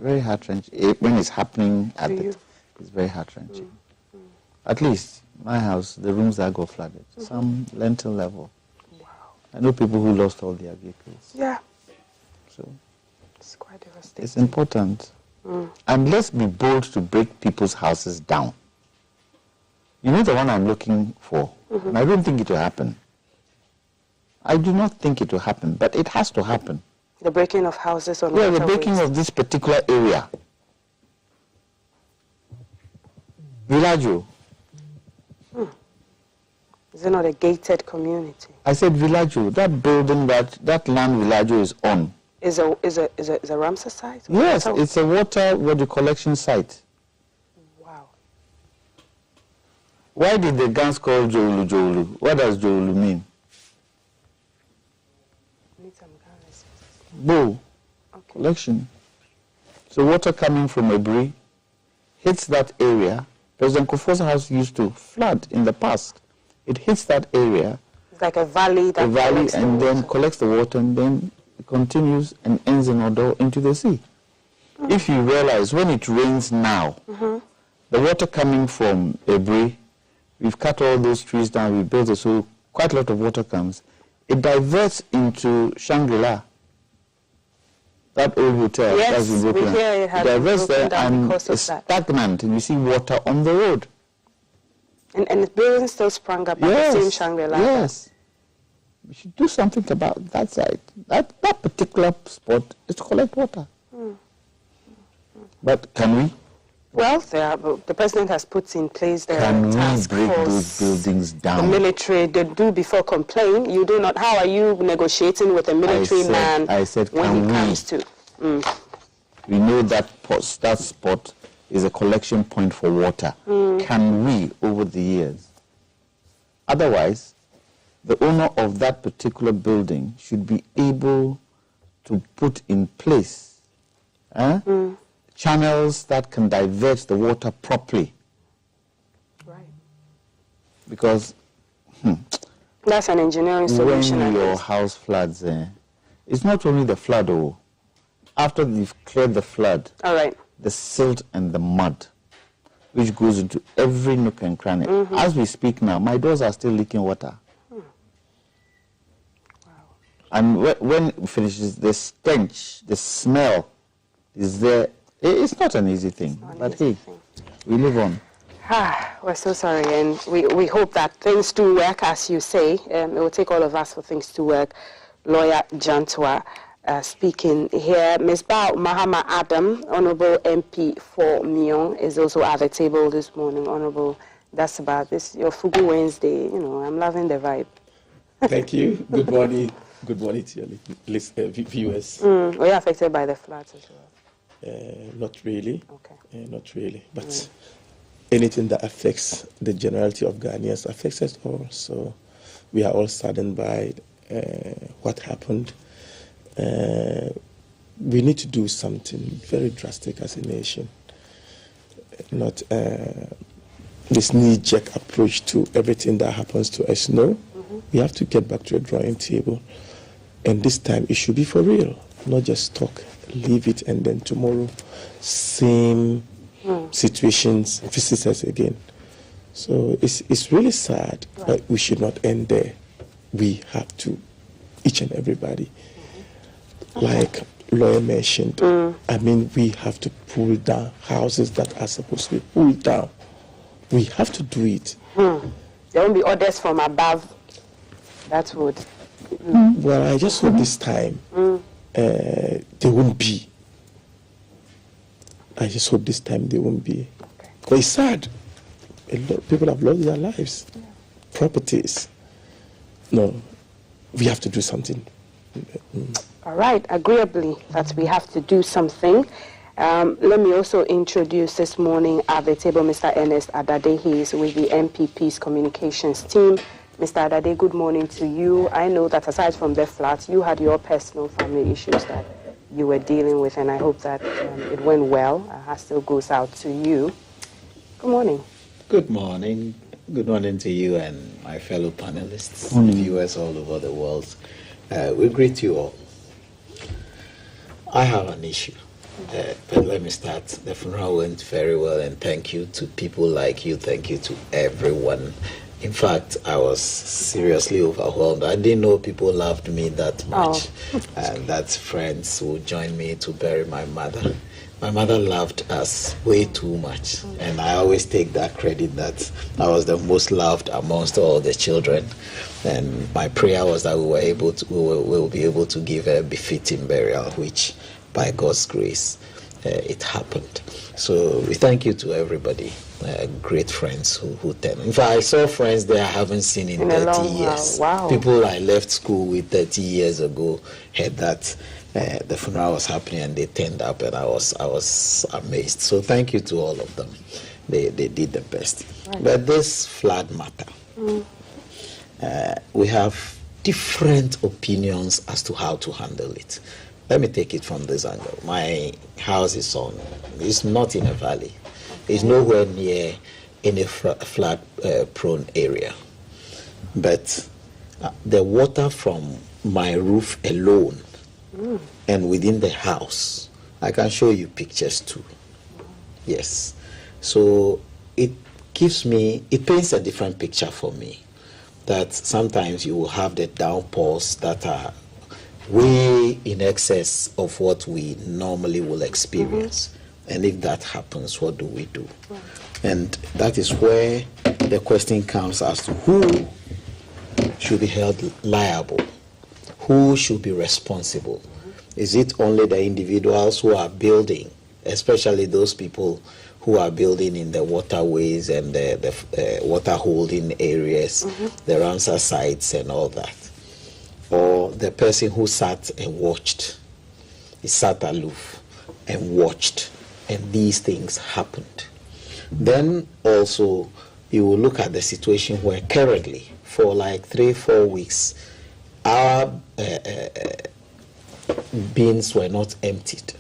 very heart-wrenching. When it's happening it's very heart-wrenching. At least my house, the rooms that got flooded, some lentil level. Wow. I know people who lost all their vehicles. Yeah. So it's quite devastating. it's important. And let's be bold to break people's houses down. You know the one I'm looking for, and I don't think it will happen. I do not think it will happen, but it has to happen. The breaking of houses on the breaking of this particular area. Villaggio. Is it not a gated community? I said Villaggio. That building that land Villaggio is on. Is a Ramsar site? Yes, it's a water collection site. Wow. Why did the Gans call Joulu Joulu? What does Joulu mean? Bowl. Okay. Collection. So water coming from Ebri hits that area. President Kufuor's house used to flood in the past. It hits that area. It's like a valley and then collects the water, and then it continues and ends in Odo into the sea. If you realize when it rains now, the water coming from Ebri, we've cut all those trees down, we built it, so quite a lot of water comes. It diverts into Shangri-La. That old hotel, yes, we hear it has diverts there and it's stagnant, and you see water on the road. And the building still sprung up at the same Shangri-La. Yes. We should do something about that side. That particular spot is to collect water. But can we? Well, the president has put in place the Can task we break force, those buildings down? The military, they do before complain. You do not. How are you negotiating with a military man when it comes to? We know that spot is a collection point for water. Can we, over the years? Otherwise, the owner of that particular building should be able to put in place channels that can divert the water properly. Right. Because that's an engineering solution. When your house floods, it's not only the flood, after you've cleared the flood, the silt and the mud, which goes into every nook and cranny. As we speak now, my doors are still leaking water. Wow. And when it finishes, the stench, the smell is there. It's not an easy thing, but hey, we live on. We're so sorry, and we hope that things do work, as you say. It will take all of us for things to work. Lawyer Jantua speaking here. Ms. Bao Mahama Adam, Honorable MP for Myong, is also at the table this morning. Honorable, that's about this, your Fugu Wednesday. You know, I'm loving the vibe. Thank you. Good morning. Good morning to your viewers. Were you affected by the floods as well? Not really. Okay. Not really. But anything that affects the generality of Ghanaians affects us all. So we are all saddened by what happened. We need to do something very drastic as a nation. Not this knee-jerk approach to everything that happens to us. No, we have to get back to a drawing table. And this time it should be for real, not just talk. Leave it, and then tomorrow, same situations visit us again. So it's really sad, but we should not end there. We have to, each and everybody, like lawyer mentioned, I mean, we have to pull down houses that are supposed to be pulled down. We have to do it. There won't be orders from above. That would. Well, I just hope this time there won't be. I just hope this time there won't be. Because it's sad. A lot of people have lost their lives, properties. No, we have to do something. All right, agreeably that we have to do something. Let me also introduce this morning at the table Mr. Ernest Adade. He is with the MPP's communications team. Mr. Adade, good morning to you. I know that aside from the floods, you had your personal family issues that you were dealing with, and I hope that it went well. Our heart still goes out to you. Good morning. Good morning. Good morning to you and my fellow panelists, viewers all over the world. We greet you all. I have an issue. But let me start. The funeral went very well, and thank you to people like you. Thank you to everyone. In fact, I was seriously overwhelmed. I didn't know people loved me that much. And that's friends who joined me to bury my mother. My mother loved us way too much. And I always take that credit that I was the most loved amongst all the children. And my prayer was that we will be able to give a befitting burial, which by God's grace, it happened. So we thank you to everybody, great friends who tell. In fact, I saw friends that I haven't seen in 30 years. Wow. People I left school with 30 years ago heard that the funeral was happening and they turned up, and I was amazed. So thank you to all of them. They did the best. Right. But this flood matter, we have different opinions as to how to handle it. Let me take it from this angle. My house is not in a valley. It's nowhere near any flood-prone area. But the water from my roof alone and within the house, I can show you pictures too. Yes. So it paints a different picture for me. That sometimes you will have the downpours that are way in excess of what we normally will experience. And if that happens, what do we do? And that is where the question comes as to who should be held liable, who should be responsible. Is it only the individuals who are building, especially those people who are building in the waterways and the water holding areas, the Ramsar sites and all that? Or the person who sat and watched, he sat aloof and watched, and these things happened. Then also you will look at the situation where currently for like 3-4 weeks our bins were not emptied.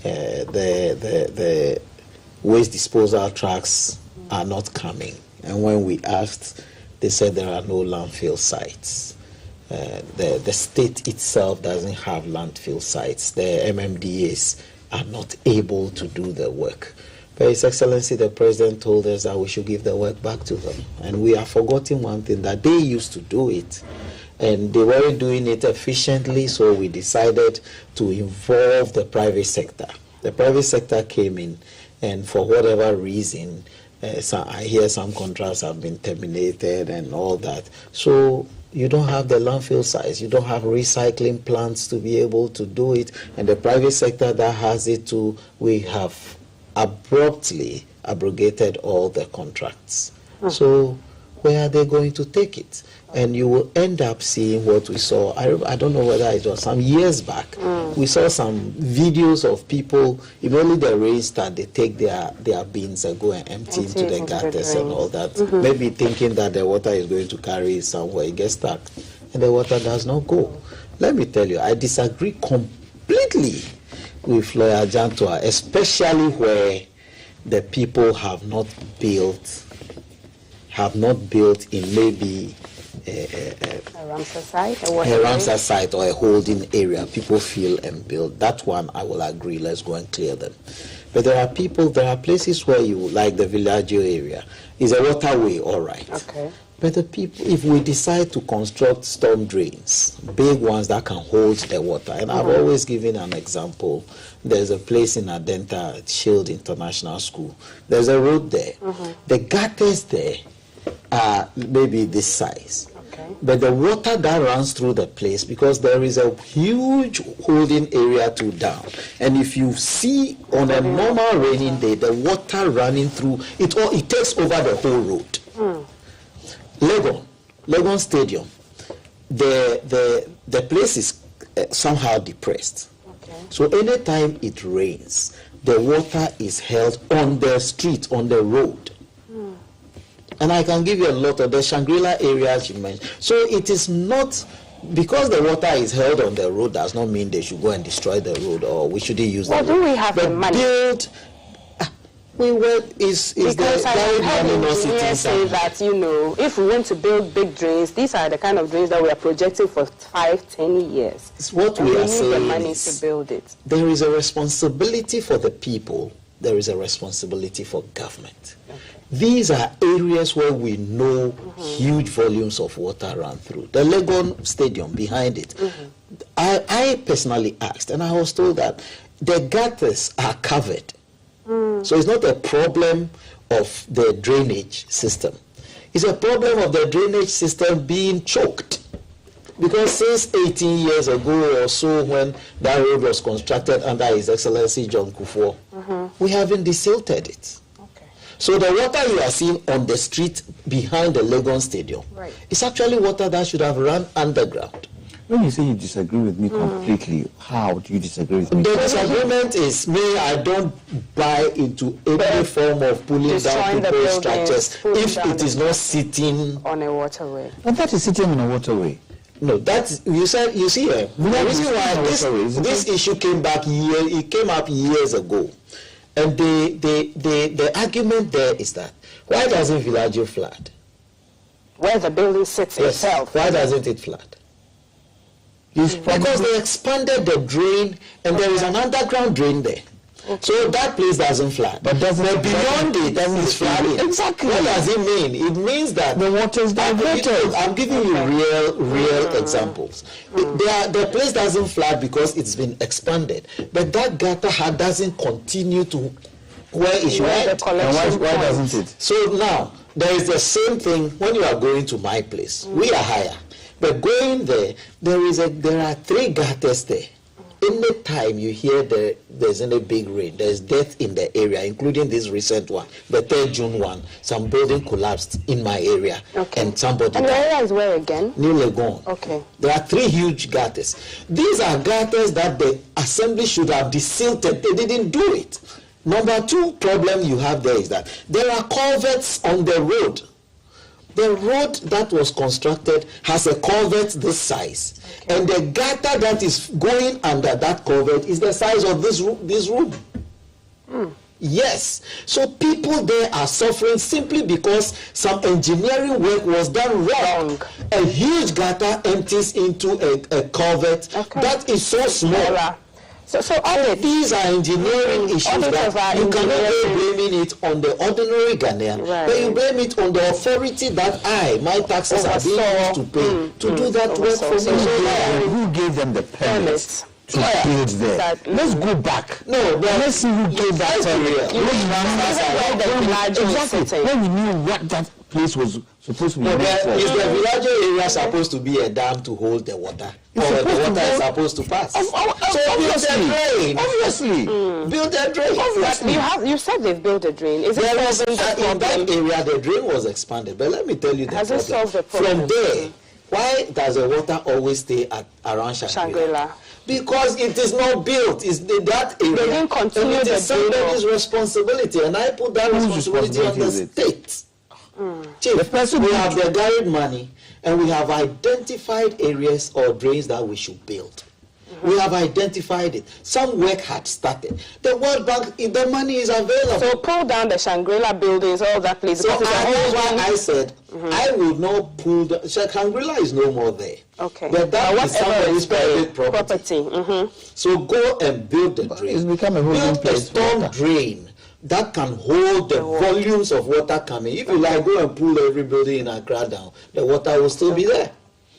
The waste disposal trucks are not coming, and when we asked, they said there are no landfill sites. The state itself doesn't have landfill sites. The MMDAs are not able to do the work. But His Excellency the President told us that we should give the work back to them. And we have forgotten one thing, that they used to do it. And they weren't doing it efficiently, so we decided to involve the private sector. The private sector came in, and for whatever reason, I hear some contracts have been terminated and all that. So you don't have the landfill sites, you don't have recycling plants to be able to do it, and the private sector that has it too, we have abruptly abrogated all the contracts. So where are they going to take it? And you will end up seeing what we saw. I don't know whether it was some years back. We saw some videos of people, immediately the rain start, they take their bins and go and empty into the gutters and all that. Maybe thinking that the water is going to carry it somewhere, it gets stuck, and the water does not go. Let me tell you, I disagree completely with Lawyer Jantua, especially where the people have not built in maybe a Ramsar site or a holding area. People feel and build. That one I will agree, let's go and clear them. But there are places where you, like the Villaggio area, is a waterway, all right. Okay. But the people, if we decide to construct storm drains, big ones that can hold the water, and I've always given an example. There's a place in Adenta, Shield International School. There's a road there. The gutters there are maybe this size. But the water that runs through the place, because there is a huge holding area to down, and if you see on a normal raining day, the water running through, it takes over the whole road. Legon Stadium, the place is somehow depressed. So anytime it rains, the water is held on the street, on the road. And I can give you a lot of the Shangri-La areas you mentioned. So it is not, because the water is held on the road does not mean they should go and destroy the road, or we shouldn't use the road. What do we have in money? Because I heard engineers say that, if we want to build big drains, these are the kind of drains that we are projecting for 5-10 years. It's what we are saying. We need the money to build it. There is a responsibility for the people. There is a responsibility for government. Okay. These are areas where we know huge volumes of water run through. The Legon Stadium behind it. I personally asked, and I was told that the gutters are covered. So it's not a problem of the drainage system. It's a problem of the drainage system being choked. Because since 18 years ago or so, when that road was constructed under His Excellency John Kufuor, we haven't desilted it. Okay. So the water you are seeing on the street behind the Legon Stadium is actually water that should have run underground. When you say you disagree with me completely, how do you disagree with me? The disagreement is I don't buy into any form of pulling down proposed structures if it is not sitting on a waterway. But that is sitting on a waterway. No, that's you see the reason why this issue came up years ago, and the argument there is that why doesn't Villaggio flood? Where the building sits itself. Why doesn't it flood? Because they expanded the drain, and there is an underground drain there. Okay. So that place doesn't flood. But beyond it, it's flooding. Exactly. What does it mean? It means that the water is diverted. I'm giving you real examples. The place doesn't flood because it's been expanded, but that gutter doesn't continue to where it went. Why doesn't it? So now there is the same thing when you are going to my place. We are higher. But going there, there are 3 gutters there. Any time you hear there's any big rain, there's death in the area, including this recent one, the 3rd June one. Some building collapsed in my area, and somebody. And the area is where again? New Legon. Okay. There are 3 huge gutters. These are gutters that the assembly should have desilted. They didn't do it. Number 2 problem you have there is that there are culverts on the road. The road that was constructed has a culvert this size, and the gutter that is going under that culvert is the size of this room. Yes, so people there are suffering simply because some engineering work was done wrong. A huge gutter empties into a culvert that is so small. So these are engineering issues that you cannot be blaming it on the ordinary Ghanaian, but you blame it on the authority that my taxes are being used to pay to do that work for me. Who gave them the permits to build there? Let's go back. No, but let's see who gave that permit. When we knew what that place was supposed to be. Is the Villaggio area supposed to be a dam to hold the water? Or the water is supposed to pass? So build a drain. Obviously. Build a drain. Obviously. You said they've built a drain. Is it solving the problem? In that area, the drain was expanded. But let me tell you the problem. Has it solved the problem? From there, why does the water always stay around Shangri-La? Because it is not built. It's that area. They didn't continue it is somebody's responsibility, and I put that responsibility on the state. Chief, we have the direct money, and we have identified areas or drains that we should build. We have identified it. Some work had started. The World Bank, the money is available. So pull down the Shangri-La buildings, all that place. So that's why I said I will not pull the Shangri-La is no more there. Okay. But that is somebody's private property. So go and build the drain. It's become a holding place. Build a storm drain that can hold the volumes of water coming. If you go and pull every building in Accra down, the water will still be there.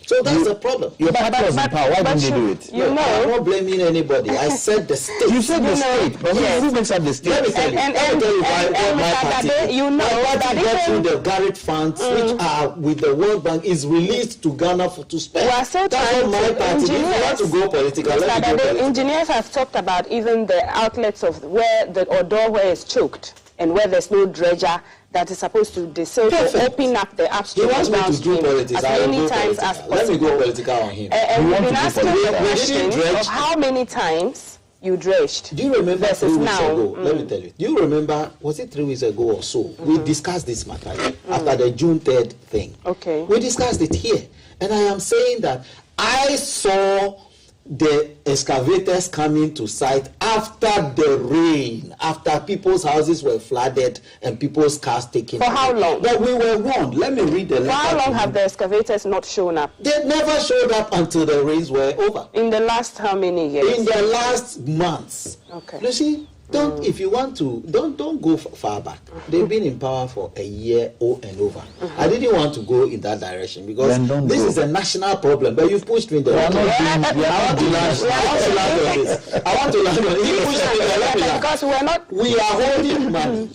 So that's the problem. Your party was in power. Why didn't they do it? I'm not blaming anybody. I said the state. You said the state. But who makes up the state? Let me tell you. Let me tell you why my party. My party got through the Garrett funds, which are with the World Bank, is released to Ghana to spend. We are still trying my party. If you want to go political, let me go political. Engineers have talked about even the outlets of where the Odor where it's choked and where there's no dredger that is supposed to desilt to open up the upstream and downstream as many times as possible. Let me go political on him. And we've been asking the question of how many times you dredged. Do you remember 3 weeks ago? Let me tell you. Do you remember, was it 3 weeks ago or so? We discussed this matter after the June 3rd thing. Okay. We discussed it here. And I am saying that I saw the excavators coming to site after the rain, after people's houses were flooded and people's cars taken. For how long? But we were warned. Let me read the letter. For how long have the excavators not shown up? They never showed up until the rains were over. In the last how many years? In the last months. Okay. You see, if you want to, don't go far back. They've been in power for a year and over. I didn't want to go in that direction because this is a national problem. But you've pushed me there. I want to land on this. I want to land on this. You pushed me there. Because we're not. We are holding money.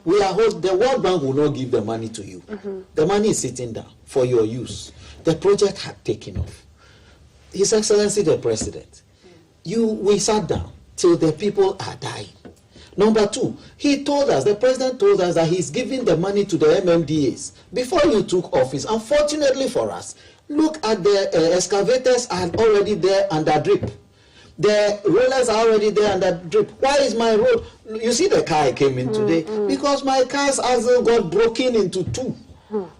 We are the World Bank will not give the money to you. The money is sitting down for your use. The project had taken off. His Excellency the President, we sat down till the people are dying. Number two, the president told us that he's giving the money to the MMDAs before you took office. Unfortunately for us, look at the excavators are already there under drip. The rollers are already there under drip. Why is my road? You see the car I came in today? Because my car's axle got broken into two.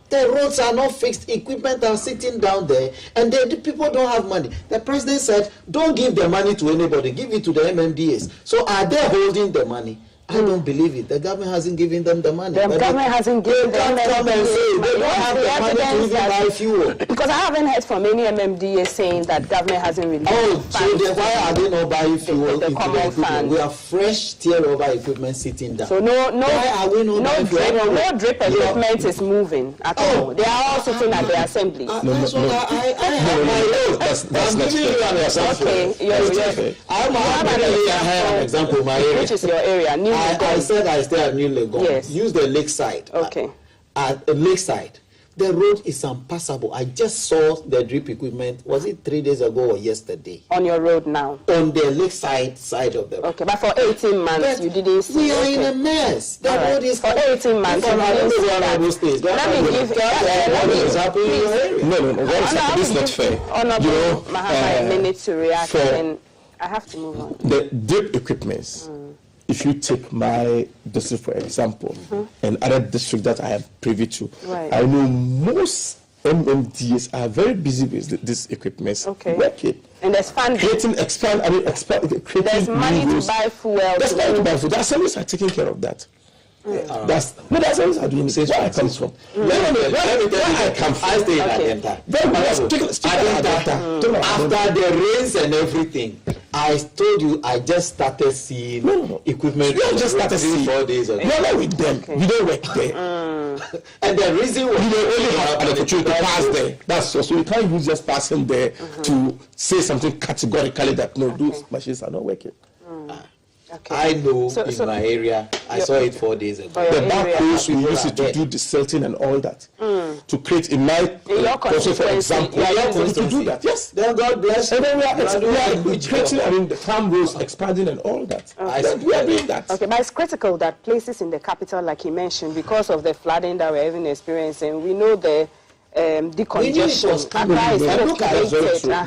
The roads are not fixed, equipment are sitting down there, and the people don't have money. The president said, don't give the money to anybody, give it to the MMDAs. So are they holding the money? I don't believe it. The government hasn't given them the money. The government hasn't given them the money. They don't have the money to even buy fuel. Because I haven't heard from any MMDA saying that government hasn't released so why are they not buying fuel the common fund? We have fresh tear-over equipment sitting down. So why are we not no drip equipment is moving at all. They are all sitting at the assembly. I have my own. That's giving you an example. Okay, I have an example. My area. Which is your area? I said I stay at New Legon. Yes. Use the lakeside. Okay. At lakeside, the road is impassable. I just saw the drip equipment. Was it 3 days ago or yesterday? On your road now? On the lakeside side of the road. Okay, but for 18 months you didn't see. We are in a mess. The road is for 18 months. Let me give this is not fair. Honorable Mahama a minute to react, and I have to move on. The drip equipments. If you take my district, for example, and other districts that I am privy to, I know most MMDAs are very busy with this equipment. Working. And there's funding. Creating there's money to buy fuel. There's money to buy fuel. The assemblies are taking care of that. The assemblies are doing it. Where I come from. I stay in Adenta. After the rains and everything, I told you I just started seeing equipment. You just started seeing 4 days ago. You're not with them. You don't work there. And the reason why you don't only have an opportunity to pass there. That's so you can't use just passing there to say something categorically that no, those machines are not working. I know in my area, I saw it 4 days ago. The backhoes we use it to do the silting and all that. To create in my also for example, to do that. Yes. Then God bless. And then we are creating, the farm roads expanding and all that. We are doing that. Okay, but it's critical that places in the capital, like he mentioned, because of the flooding that we're even experiencing, we know the decongestion. But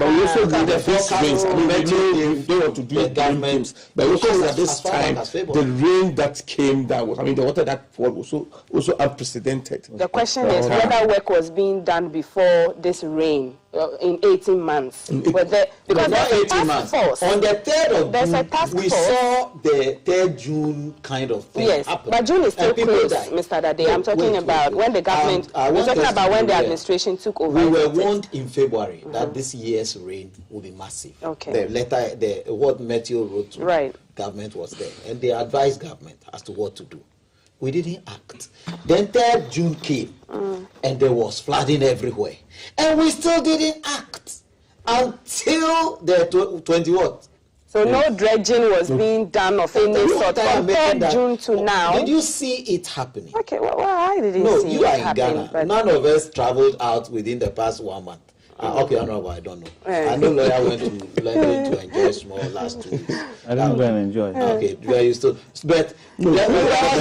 we also do the first rains. They want to do games. But also at this time, the rain that came that was, the water that poured was also unprecedented. The question is whether work was being done before this rain in 18 months. Because there's a task force. On the 3rd of there's June, a task we force. saw the 3rd June kind of thing happen. But June is still close, Mr. Dade. I'm talking about when the government, we're talking about when the administration took over. We were warned in February that this year's rain will be massive. Okay. The letter, what Matthew wrote to government was there. And they advised government as to what to do. We didn't act. Then 3rd June came, and there was flooding everywhere. And we still didn't act until the 20 what? So no dredging was being done of any sort from 3rd June to now. Did you see it happening? Okay, well, I didn't see it happening. No, you are in Ghana. None of us traveled out within the past 1 month. Okay, Honorable, I don't know. I know lawyer went to London to enjoy small last 2 weeks. I didn't go and enjoy. Okay, where you still, but let me rest.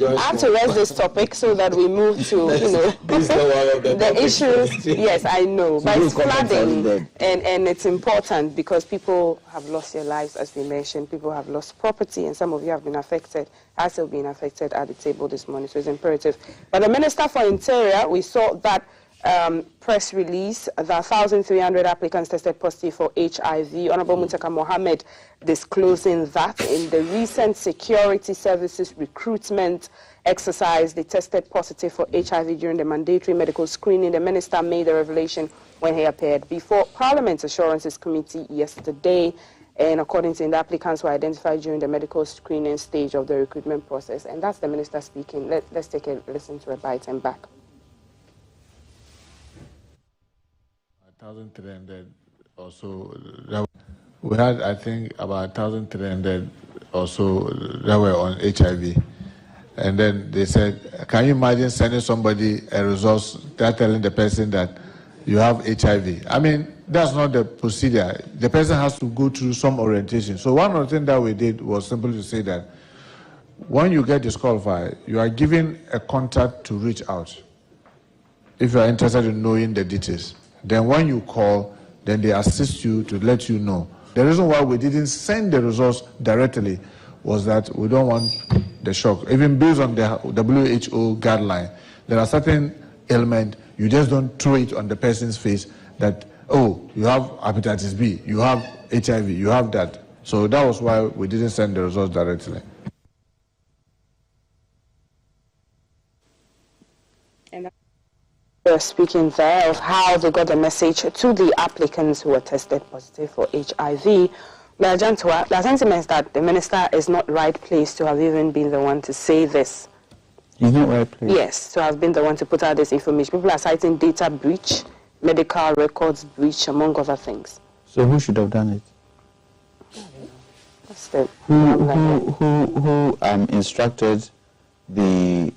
I have to rest this topic so that we move to the issues. Yes, I know, but it's flooding, and it's important because people have lost their lives, as we mentioned. People have lost property, and some of you have been affected. Are still being affected at the table this morning, so it's imperative. But the Minister for Interior, we saw that press release, the 1,300 applicants tested positive for HIV. Honorable Muntaka Mohammed disclosing that in the recent security services recruitment exercise, they tested positive for HIV during the mandatory medical screening. The minister made the revelation when he appeared before Parliament's Assurances Committee yesterday. And according to the applicants were identified during the medical screening stage of the recruitment process. And that's the minister speaking. Let's take a listen to a bite and back. 1,300 or so. We had, I think, about 1,300 or so that were on HIV. And then they said, can you imagine sending somebody a resource, telling the person that you have HIV? I mean, that's not the procedure. The person has to go through some orientation. So one of the things that we did was simply to say that when you get disqualified, you are given a contact to reach out if you are interested in knowing the details. Then when you call, then they assist you to let you know. The reason why we didn't send the results directly was that we don't want the shock. Even based on the WHO guideline, there are certain ailments, you just don't throw it on the person's face that, oh, you have hepatitis B, you have HIV, you have that. So that was why we didn't send the results directly. We're speaking there of how they got the message to the applicants who were tested positive for HIV. The sentiment that the minister is not right place to have even been the one to say this. He's not right place? Yes, to have been the one to put out this information. People are citing data breach, medical records breach, among other things. So who should have done it? That's the Who instructed the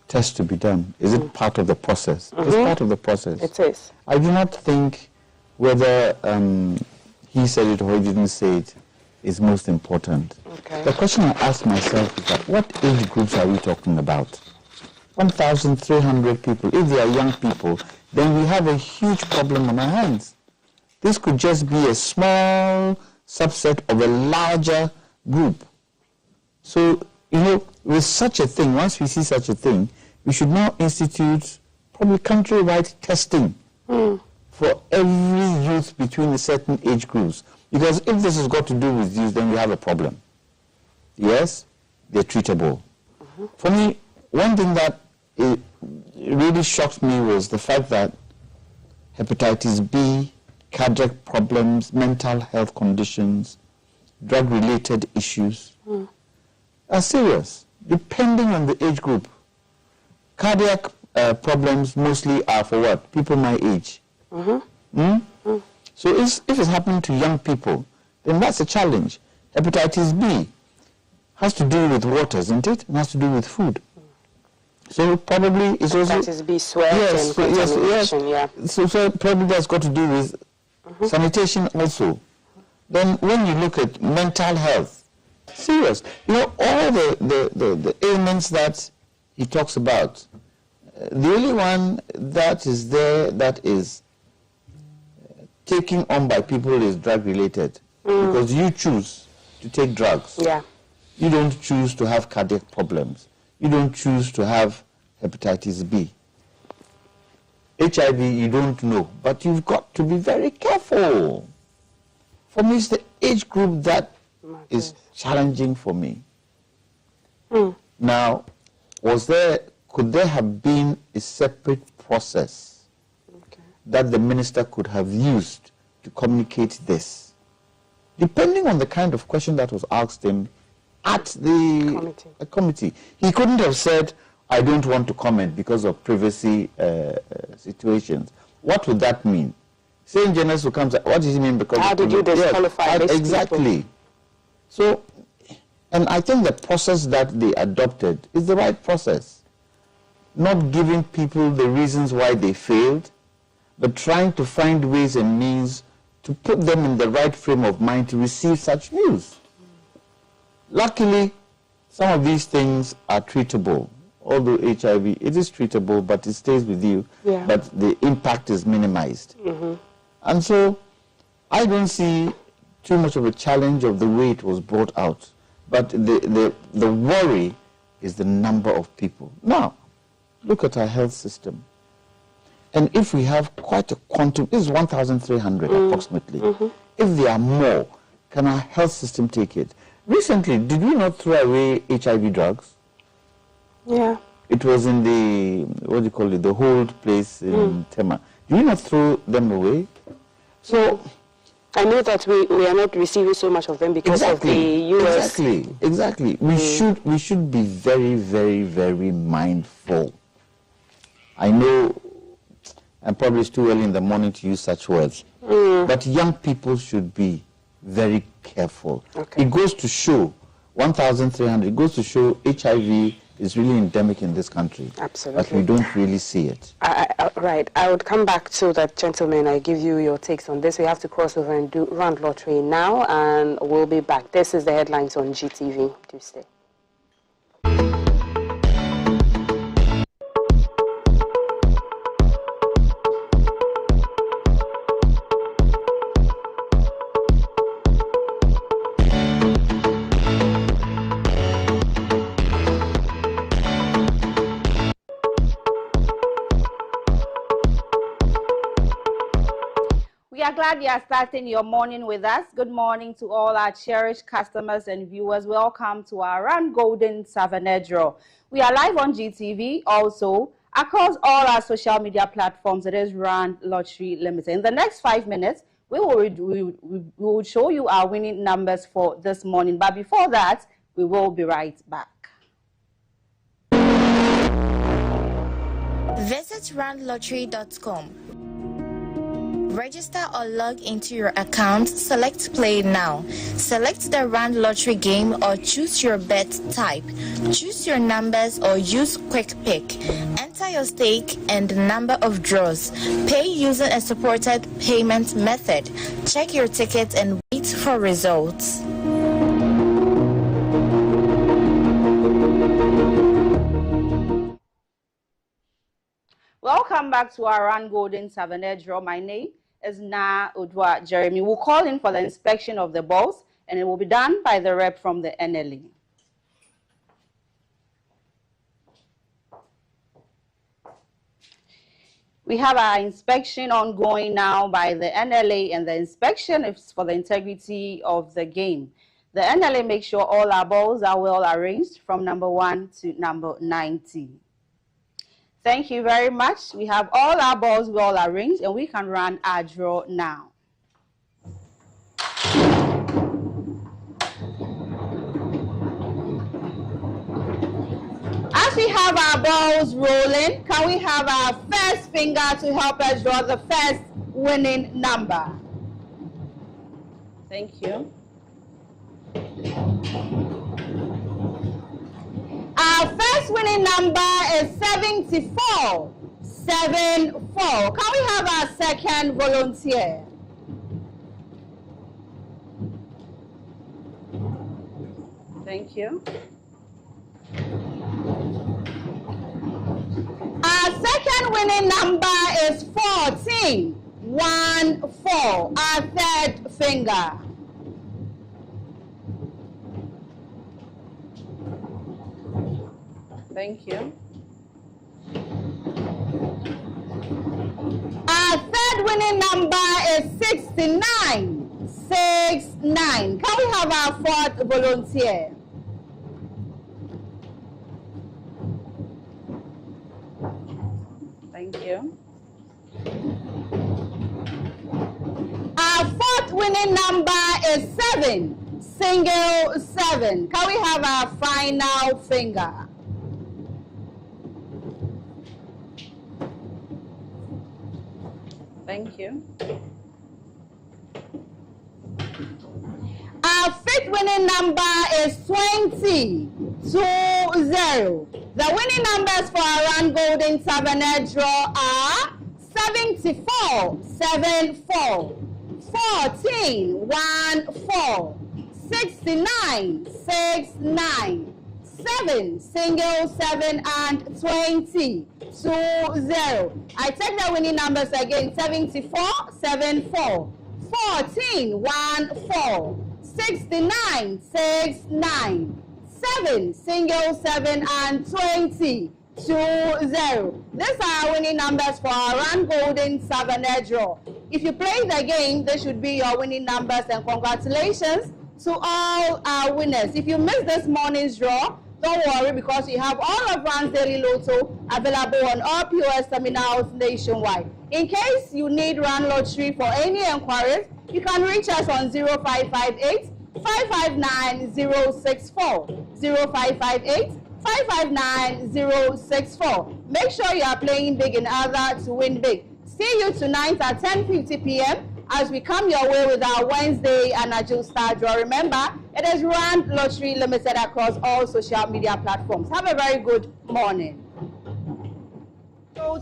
test to be done? Is it part of the process? It's part of the process. It is. I do not think whether he said it or he didn't say it is most important. Okay. The question I ask myself is that what age groups are we talking about? 1,300 people. If they are young people, then we have a huge problem on our hands. This could just be a small subset of a larger group. So, you know, with such a thing, once we see such a thing, we should now institute probably country-wide testing for every youth between a certain age groups. Because if this has got to do with youth, then we have a problem. Yes, they're treatable. For me, one thing that it really shocked me was the fact that hepatitis B, cardiac problems, mental health conditions, drug-related issues are serious, depending on the age group. Cardiac problems mostly are for what? People my age. So if it's happening to young people, then that's a challenge. Hepatitis B has to do with water, isn't it? It has to do with food. So probably it's also... Hepatitis B, sweat and contamination, yeah. So probably that's got to do with sanitation also. Then when you look at mental health, serious. You know, all the ailments that he talks about, the only one that is there that is taken on by people is drug-related. Because you choose to take drugs. Yeah. You don't choose to have cardiac problems. You don't choose to have hepatitis B. HIV, you don't know. But you've got to be very careful. For me, it's the age group that is challenging for me. Now, could there have been a separate process that the minister could have used to communicate this? Depending on the kind of question that was asked him at the committee. He couldn't have said, I don't want to comment because of privacy situations. What would that mean? Same journalist who comes, what does he mean? Because how did you disqualify this? Exactly. People? So, and I think the process that they adopted is the right process. Not giving people the reasons why they failed, but trying to find ways and means to put them in the right frame of mind to receive such news. Luckily, some of these things are treatable. Although HIV, it is treatable, but it stays with you, but the impact is minimized. And so, I don't see too much of a challenge of the way it was brought out. But the worry is the number of people. Now, look at our health system. And if we have quite a quantum, this is 1,300 approximately. If there are more, can our health system take it? Recently, did we not throw away HIV drugs? Yeah. It was in the, what do you call it, the hold place in Tema. Did we not throw them away? So, I know that we are not receiving so much of them because of the US. Exactly. We should be very, very, very mindful. I know, and probably it's too early in the morning to use such words, but young people should be very careful. Okay. It goes to show, 1,300, it goes to show HIV is really endemic in this country. Absolutely. But we don't really see it. Right. I would come back to that, gentlemen. I give you your takes on this. We have to cross over and do Rand Lottery now, and we'll be back. This is the headlines on GTV. Do stay. We are glad you are starting your morning with us. Good morning to all our cherished customers and viewers. Welcome to our Rand Golden Savannah Draw. We are live on GTV, also across all our social media platforms. It is Rand Lottery Limited. In the next 5 minutes, we will show you our winning numbers for this morning. But before that, we will be right back. Visit randlottery.com. Register or log into your account, select Play Now. Select the Rand Lottery game or choose your bet type. Choose your numbers or use Quick Pick. Enter your stake and the number of draws. Pay using a supported payment method. Check your ticket and wait for results. Welcome back to our Rand Golden Savannah Draw. My name is Na Odwa Jeremy. We'll call in for the inspection of the balls, and it will be done by the rep from the NLA. We have our inspection ongoing now by the NLA, and the inspection is for the integrity of the game. The NLA makes sure all our balls are well arranged from number 1 to number 19. Thank you very much. We have all our balls well arranged, and we can run our draw now. As we have our balls rolling, can we have our first finger to help us draw the first winning number? Thank you. Our first winning number is 74. 74. Can we have our second volunteer? Thank you. Our second winning number is 14. 1, 4. Our third finger. Thank you. Our third winning number is 69. 69. Can we have our fourth volunteer? Thank you. Our fourth winning number is 7. Single 7. Can we have our final finger? Thank you. Our fifth winning number is 20. 20. The winning numbers for our Rand Golden Savannah Draw are 74. 74. 14. 1, 4. 69. 69. 7. Single 7 and 20. 20. I take the winning numbers again. 74, 74, 14, 1, 4, 69 69 7 single 7 and 20 20. These are winning numbers for our Rand Golden Savannah draw. If you play the game, they should be your winning numbers, and congratulations to all our winners. If you missed this morning's draw, don't worry, because we have all of Rand's Daily Lotto available on all POS terminals nationwide. In case you need Rand Lottery for any inquiries, you can reach us on 0558 559 064 0558 559 064. Make sure you are playing big in order to win big. See you tonight at 10:50 p.m. as we come your way with our Wednesday and Agile Star Draw. Remember, it is Rand Lottery Limited across all social media platforms. Have a very good morning.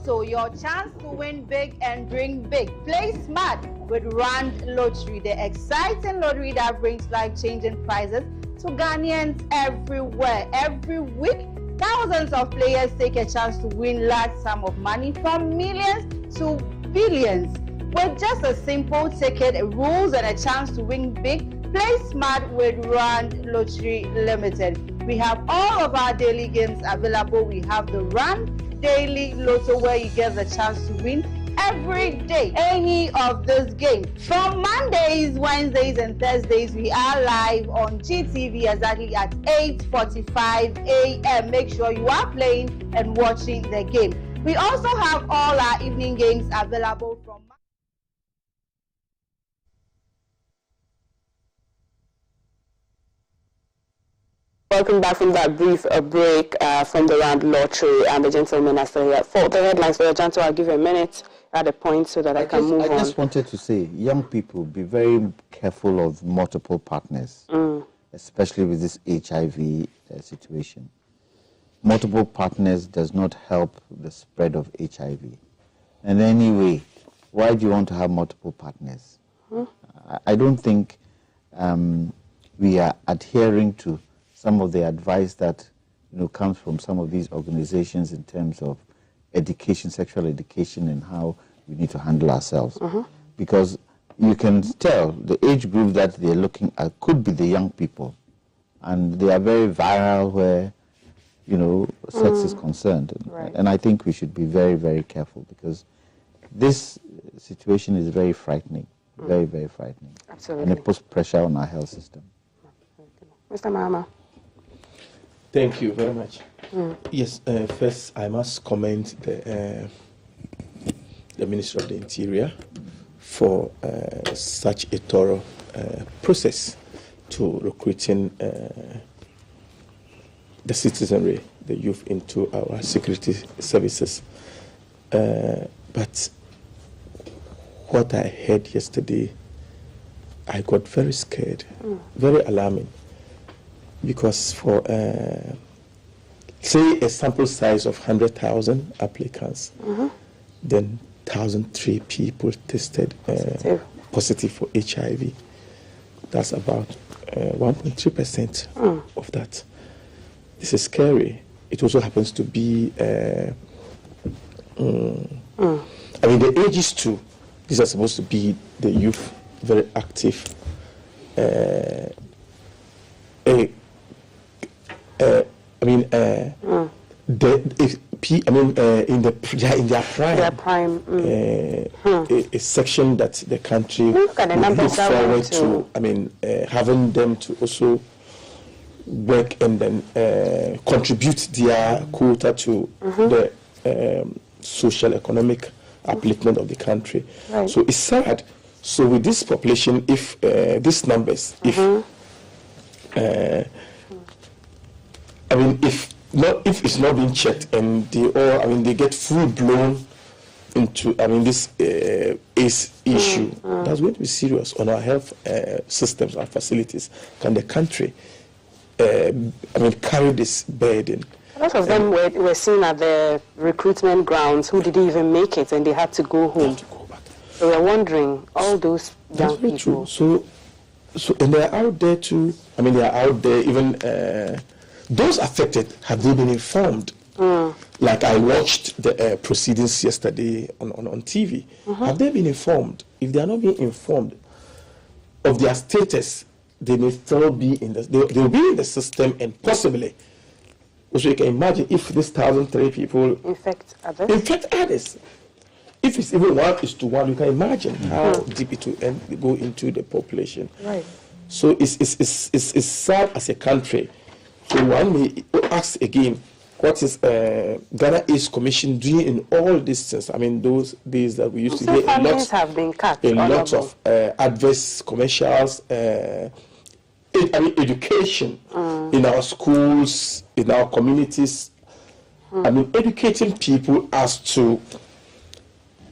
So your chance to win big and dream big. Play smart with Rand Lottery, the exciting lottery that brings life-changing prizes to Ghanaians everywhere. Every week, thousands of players take a chance to win large sum of money, from millions to billions. With just a simple ticket, rules, and a chance to win big, play smart with Rand Lottery Limited. We have all of our daily games available. We have the Rand Daily Lotto, where you get the chance to win every day any of this game. From Mondays, Wednesdays, and Thursdays, we are live on GTV exactly at 8:45 a.m. Make sure you are playing and watching the game. We also have all our evening games available from Welcome back from that brief break from the Rand Lottery, and the gentleman are still here. For the headlines, for Janto, I'll give you a minute at a point so that I can move on. I just wanted to say, young people, be very careful of multiple partners, especially with this HIV situation. Multiple partners does not help the spread of HIV. And anyway, why do you want to have multiple partners? I don't think we are adhering to some of the advice that comes from some of these organizations in terms of education, sexual education, and how we need to handle ourselves. Because you can tell the age group that they're looking at could be the young people, and they are very viral where sex is concerned. Right. And I think we should be very, very careful, because this situation is very frightening, very, very frightening. Absolutely. And it puts pressure on our health system. Mr. Mahama. Thank you very much. Yes, first I must commend the Ministry of the Interior for such a thorough process to recruiting the citizenry, the youth, into our security services. But what I heard yesterday, I got very scared, very alarming. Because for, say, a sample size of 100,000 applicants, then 1,003 people tested positive for HIV. That's about 1.3% of that. This is scary. It also happens to be, I mean, the ages too. These are supposed to be the youth, very active. In their prime. A section that the country look forward to. Having them to also work and then contribute their quota to the social economic upliftment of the country. Right. So it's sad. So with this population, if these numbers, if it's not being checked and they get full blown into this AIDS issue, that's going to be serious on our health systems, our facilities. Can the country carry this burden? A lot of them were seen at the recruitment grounds who didn't even make it, and they had to go home. So we're wondering, all those young people. So and they are out there too. They are out there even. Those affected, have they been informed? Like I watched the proceedings yesterday on TV. Have they been informed? If they are not being informed of their status they may still be in the, they'll be in the system, and possibly, so you can imagine if this 1,003 people infect others. If it's even 1:1, you can imagine how deep it will go into the population. Right. So it's sad as a country. So one may ask again, what is Ghana AIDS Commission doing in all these things? I mean, those days that we used to hear have been cut. A lot of adverse commercials, education in our schools, in our communities. I mean, educating people as to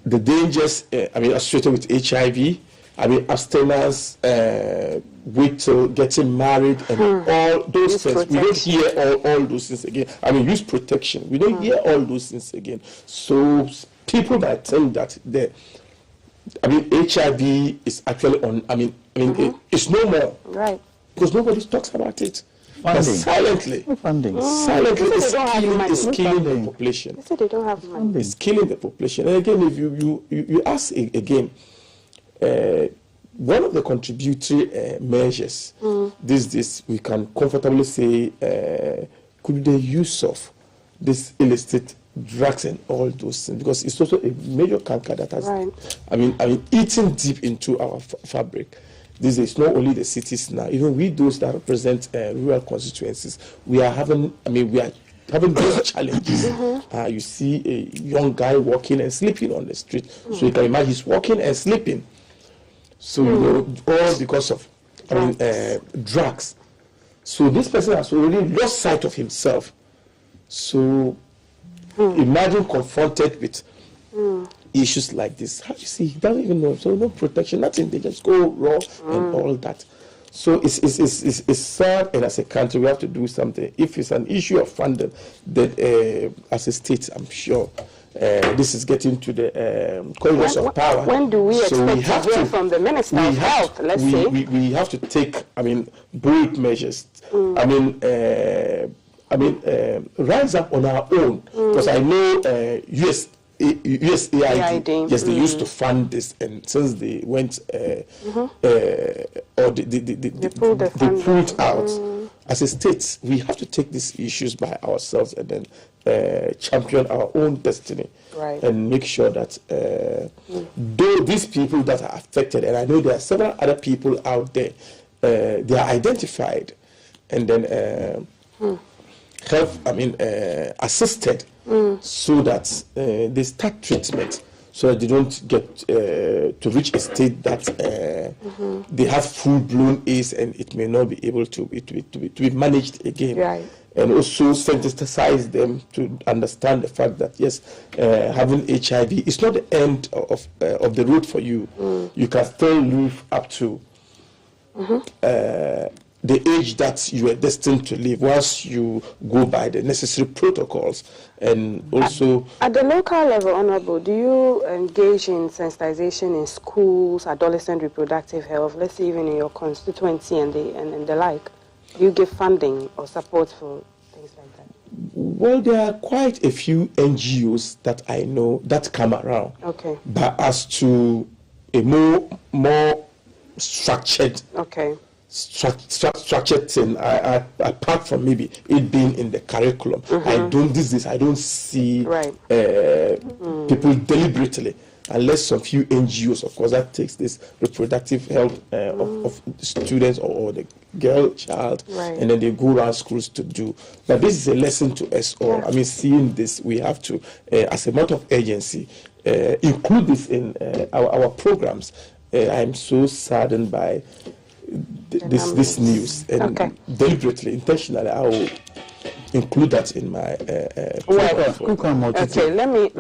the dangers, associated with HIV, abstinence, wait till getting married, and all those Use things. protection. We don't hear all those things again. Use protection. We don't hear all those things again. So people might think that HIV is actually on, it's no more. Right. Because nobody talks about it. But silently, silently, it's killing the population. They say they don't have money. It's killing the population. And again, if you ask again, one of the contributory measures, this we can comfortably say could be the use of this illicit drugs and all those things, because it's also a major canker that has, eaten deep into our fabric. This is not only the cities now, even we, those that represent rural constituencies, we are having those challenges. You see a young guy walking and sleeping on the street. So you can imagine he's walking and sleeping. So, all because of drugs. So this person has already lost sight of himself. So imagine confronted with issues like this. How do you see? He doesn't even know. So no protection, nothing. They just go raw and all that. So it's sad, and as a country we have to do something. If it's an issue of funding, then as a state, I'm sure this is getting to the corridors of power. When do we expect to hear from the Minister of Health? Let's say we have to take bold measures. Rise up on our own, because I know USAID, yes, they used to fund this, and since they went they pulled out. As a state, we have to take these issues by ourselves and then champion our own destiny, and make sure that though these people that are affected, and I know there are several other people out there, they are identified and then assisted, so that they start treatment, so that they don't get to reach a state that they have full-blown AIDS and it may not be able to be managed again. Right. And also sensitize them to understand the fact that yes, having HIV is not the end of the road for you. You can still live up to the age that you are destined to live once you go by the necessary protocols. And also at the local level, Honorable, do you engage in sensitization in schools, adolescent reproductive health, let's say even in your constituency and the like? Do you give funding or support for things like that? Well, there are quite a few NGOs that I know that come around. Okay. But as to a more structured structured thing, apart from maybe it being in the curriculum, I don't see people deliberately, unless some few NGOs, of course, that takes this reproductive health of students or the girl child, and then they go around schools to do. But this is a lesson to us all. Seeing this, we have to, as a matter of urgency, include this in our programs. I'm so saddened by this news, and deliberately, intentionally, I will include that in my let me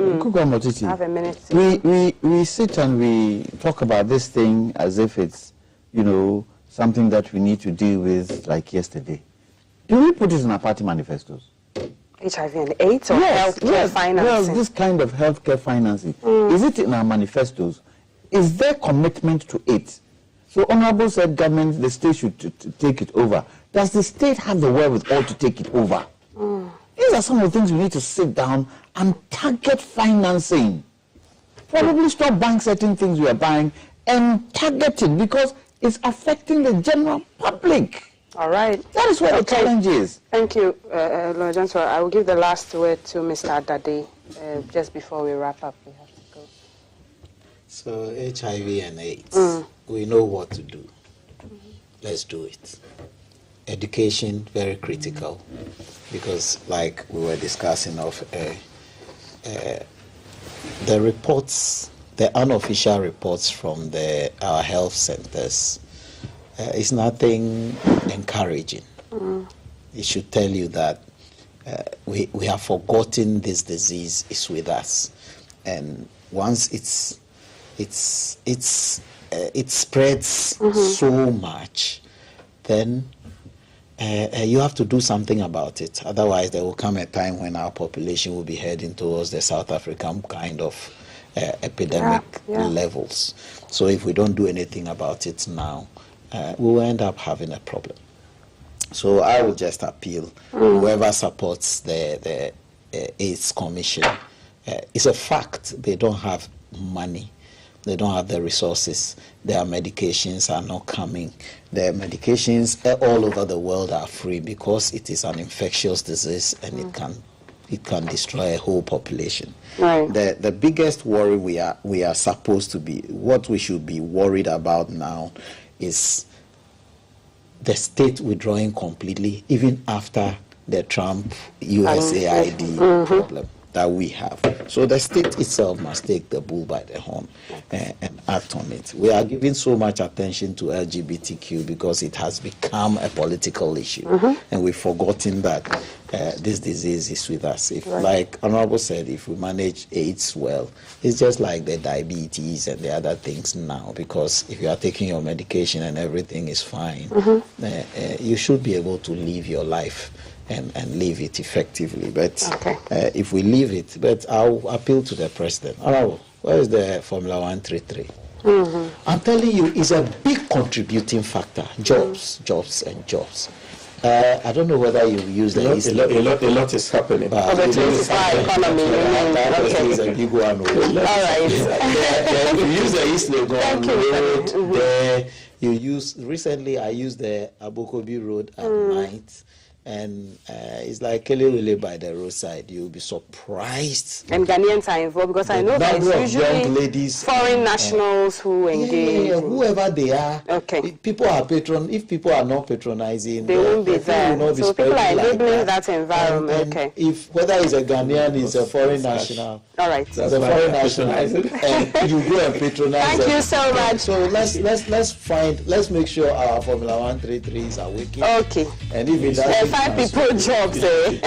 have a minute. We sit and we talk about this thing as if it's something that we need to deal with like yesterday. Do we put it in our party manifestos? HIV and AIDS or healthcare financing? Well, this kind of healthcare financing, is it in our manifestos? Is there commitment to it? So Honorable said government, the state should take it over. Does the state have the wherewithal to take it over? These are some of the things we need to sit down and target financing. Probably stop buying certain things we are buying and target it, because it's affecting the general public. All right. That is where the challenge is. Thank you, Lord Johnson. I will give the last word to Mr. Adade just before we wrap up. We have to go. So HIV and AIDS, we know what to do. Let's do it. Education, very critical, because like we were discussing of the reports, the unofficial reports from our health centers, is nothing encouraging. It should tell you that we have forgotten this disease is with us, and once it spreads so much, then you have to do something about it. Otherwise, there will come a time when our population will be heading towards the South African kind of epidemic levels. So if we don't do anything about it now, we will end up having a problem. So I would just appeal, whoever supports the AIDS Commission, it's a fact they don't have money. They don't have the resources. Their medications are not coming. Their medications all over the world are free because it is an infectious disease and it can destroy a whole population. Right. The biggest worry we are supposed to be, what we should be worried about now is the state withdrawing completely, even after the Trump USAID problem that we have. So the state itself must take the bull by the horn and act on it. We are giving so much attention to LGBTQ because it has become a political issue, and we've forgotten that this disease is with us. If, like Honorable said, if we manage AIDS well, it's just like the diabetes and the other things now, because if you are taking your medication and everything is fine, you should be able to live your life and live it effectively. But if we leave it, but I'll appeal to the president. Honorable, where is the Formula 133? I'm telling you, it's a big contributing factor. Jobs, jobs, and jobs. I don't know whether you use the East. A lot is happening. Of the 25 economy. It's a big one. All right. You use the East Legon Road. There, you use. Recently, I used the Abokobi Road at night. And it's like Kelewele by the roadside. You'll be surprised. And Ghanaians are involved because I know that it's usually young ladies, foreign nationals who engage. Whoever they are. Okay. People are if people are not patronizing, they won't be there. So people are enabling that environment. And if whether it's a Ghanaian, it's a foreign national. All right. It's a foreign national, and you go and patronize. Thank you so much. So let's make sure our Formula 133s are working. Okay. And if it doesn't, 5 people jobs, eh?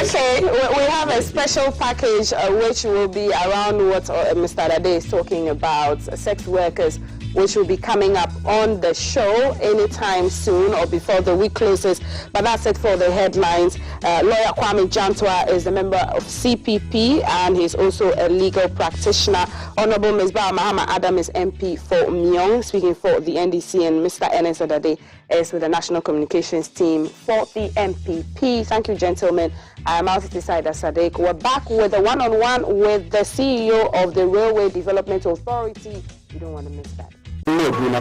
Okay, we have a special package which will be around what Mr. Adade is talking about, sex workers, which will be coming up on the show anytime soon or before the week closes. But that's it for the headlines. Lawyer Kwame Jantua is a member of CPP and he's also a legal practitioner. Honorable Ms. Mahama Adam is MP for Myong, speaking for the NDC, and Mr. Ernest Adade is with the National Communications Team for the MPP. Thank you, gentlemen. I'm out to Saida Sadiq. We're back with a one-on-one with the CEO of the Railway Development Authority. You don't want to miss that. Engine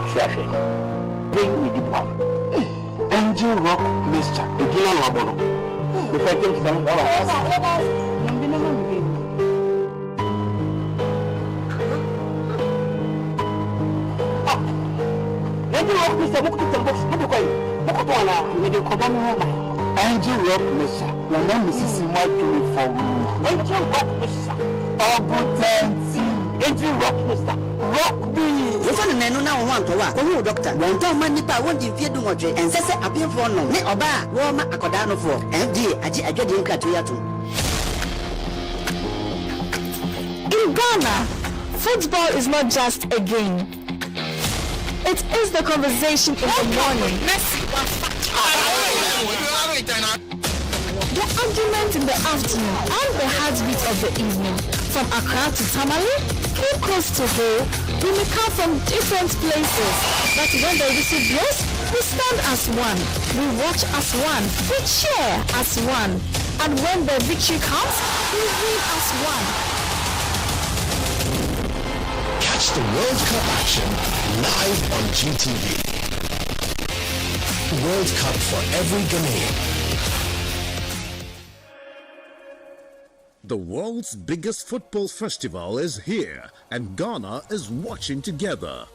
rock mixture. Engine rock mixture. When I'm Mrs. Marjorie for engine rock mixture. Engine rock mixture. Rock me. What's the name now? One to what? Oh, doctor. One time, man, if I want to feed much and says I appear for no, me or bar, warm a codano for MD. I did in Katuatu. In Ghana, football is not just a game. It is the conversation in the morning. The argument in the afternoon and the heartbeat of the evening. From Accra to Tamale, from coast to Hill, we may come from different places. But when the whistle blows, we stand as one. We watch as one. We cheer as one. And when the victory comes, we win as one. Catch the World Cup action live on GTV. World Cup for every Ghanaian. The world's biggest football festival is here, and Ghana is watching together.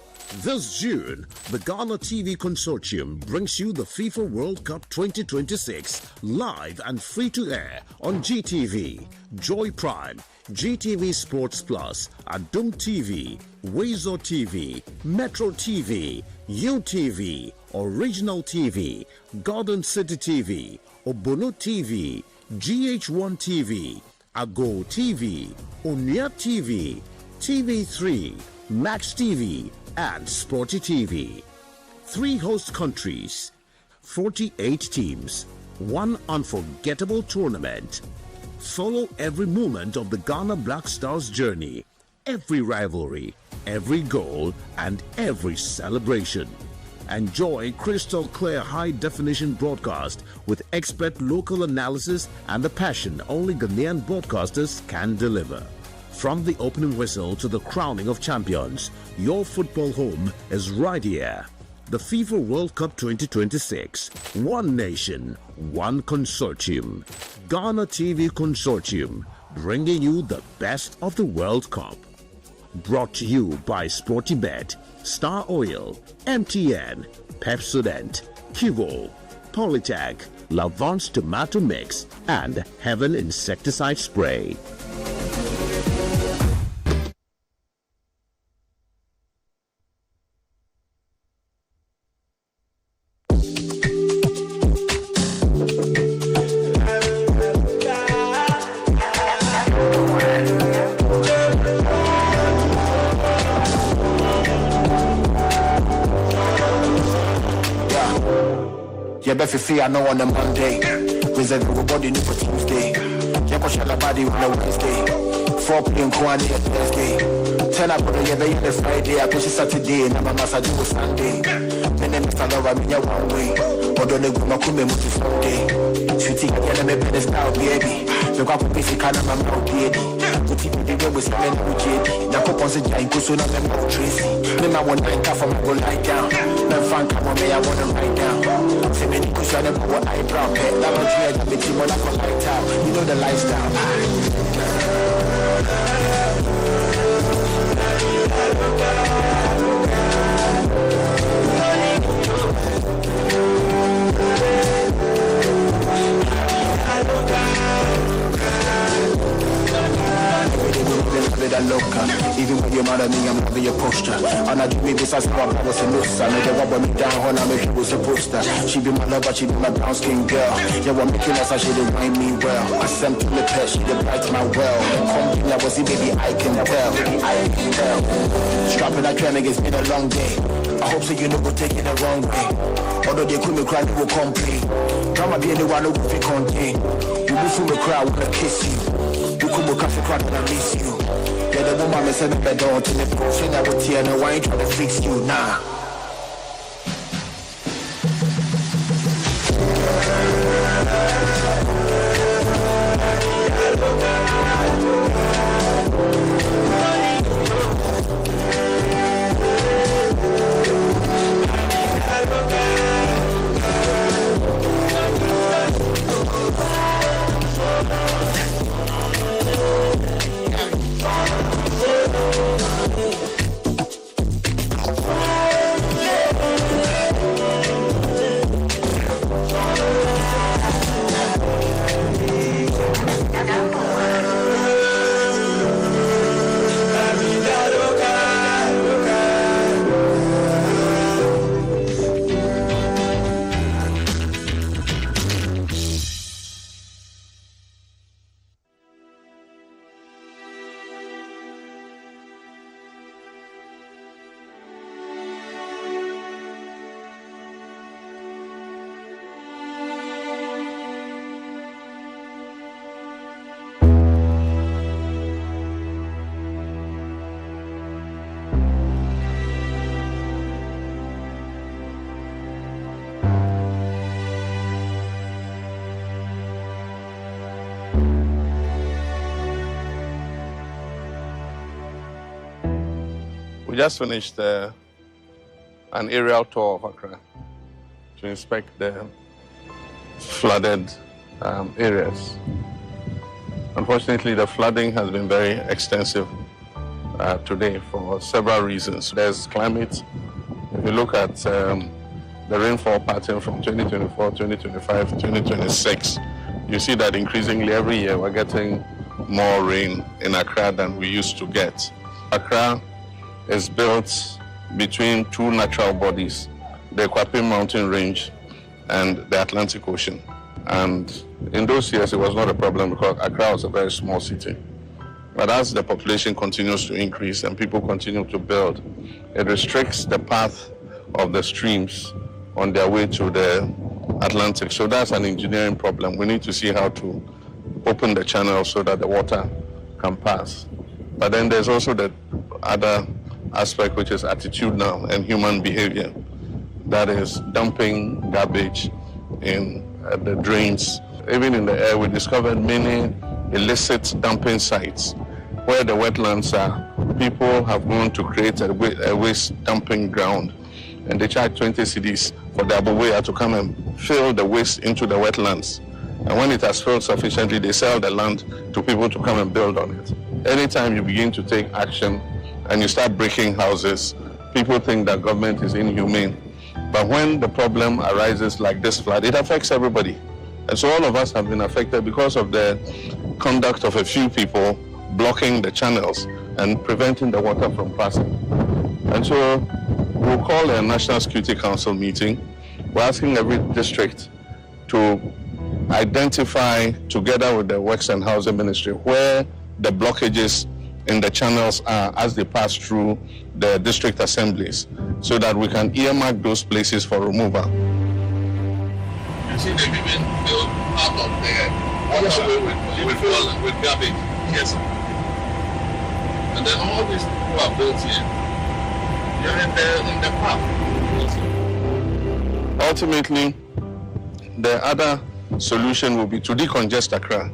This June, the Ghana TV Consortium brings you the FIFA World Cup 2026 live and free to air on GTV, Joy Prime, GTV Sports Plus, Adum TV, Wezo TV, Metro TV, UTV, Original TV, Garden City TV, Obono TV, GH1 TV, Ago TV, Onia TV, TV3, Max TV, and Sporty TV. 3 host countries, 48 teams, 1 unforgettable tournament. Follow every moment of the Ghana Black Stars journey, every rivalry, every goal, and every celebration. Enjoy crystal clear high-definition broadcast with expert local analysis and the passion only Ghanaian broadcasters can deliver. From the opening whistle to the crowning of champions, your football home is right here. The FIFA World Cup 2026. One nation, one consortium. Ghana TV Consortium, bringing you the best of the World Cup. Brought to you by Sportybet, Star Oil, MTN, Pepsodent, Kivo, Polytech, Lavance Tomato Mix, and Heaven Insecticide Spray. I know on a Monday, reserve everybody new for Tuesday. Yakoshella body on a Wednesday, 4 p.m. Kwani at Thursday. 10 up on the Friday, I push it Saturday, and I'm a massage with Sunday. And then Mr. Lover, me a one way. Or don't know my kume mutu Sunday. Sweetie, I get a better style, baby. The guapo basic kind of my mouth, baby. Put it in the way with some men who JD. Now, pop on the giant, go so now I'm not Tracy. Then I want 9 for my go lie down. Then fan come on me, I want to write down. Say many cushion and power eyebrow pet. That was dread, that makes you more like a light out. You know the lifestyle. Even when you're mad at me, I'm loving your posture. And I do me this as one, I was a loose. I know they want me down when I make you was a poster. She be my lover, she be my brown skin girl. Yeah, what making us, she didn't mind me well. I sent to the pet, she did bite my well. The company I was in, baby, I can tell. I can tell. Strapping that training, it's been a long day. I hope so you know we'll take it the wrong way. Although they couldn't cry, they will complain. Drama be anyone who will be contained. You move from the crowd, wanna kiss you. You could look after crowd and I miss you. Yeah, the woman is in the bed on to the potion. I would tear no, I ain't trying to fix you, nah. We just finished an aerial tour of Accra to inspect the flooded areas. Unfortunately, the flooding has been very extensive today for several reasons. There's climate. If you look at the rainfall pattern from 2024, 2025, 2026, you see that increasingly every year we're getting more rain in Accra than we used to get. Accra is built between two natural bodies, the Kwapim Mountain Range and the Atlantic Ocean. And in those years, it was not a problem because Accra was a very small city. But as the population continues to increase and people continue to build, it restricts the path of the streams on their way to the Atlantic. So that's an engineering problem. We need to see how to open the channel so that the water can pass. But then there's also the other aspect, which is attitudinal and human behavior. That is dumping garbage in the drains. Even in the air, we discovered many illicit dumping sites where the wetlands are. People have gone to create a waste dumping ground, and they charge 20 cedis for the Abuweya to come and fill the waste into the wetlands. And when it has filled sufficiently, they sell the land to people to come and build on it. Anytime you begin to take action and you start breaking houses, people think that government is inhumane. But when the problem arises like this flood, it affects everybody. And so all of us have been affected because of the conduct of a few people blocking the channels and preventing the water from passing. And so we'll call a National Security Council meeting. We're asking every district to identify, together with the Works and Housing Ministry, where the blockages in the channels are as they pass through the district assemblies, so that we can earmark those places for removal. You see, they've even built part of the waterway with garbage. Yes, sir. And then all these people are built here. You're in the park. Ultimately, the other solution will be to decongest Accra.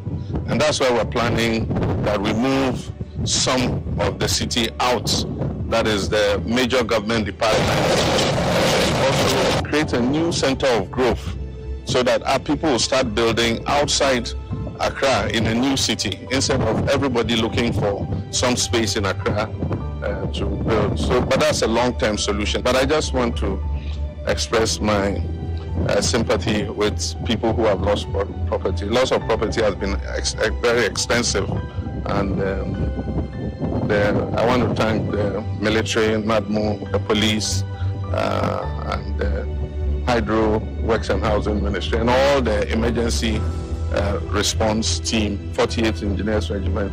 And that's why we're planning that we move some of the city out. That is the major government department. Also create a new center of growth so that our people will start building outside Accra in a new city instead of everybody looking for some space in Accra to build. But that's a long-term solution. But I just want to express my sympathy with people who have lost property. Loss of property has been very extensive, and I want to thank the military, NADMO, the police, and the Hydro, Works and Housing Ministry, and all the emergency response team, 48th Engineers Regiment,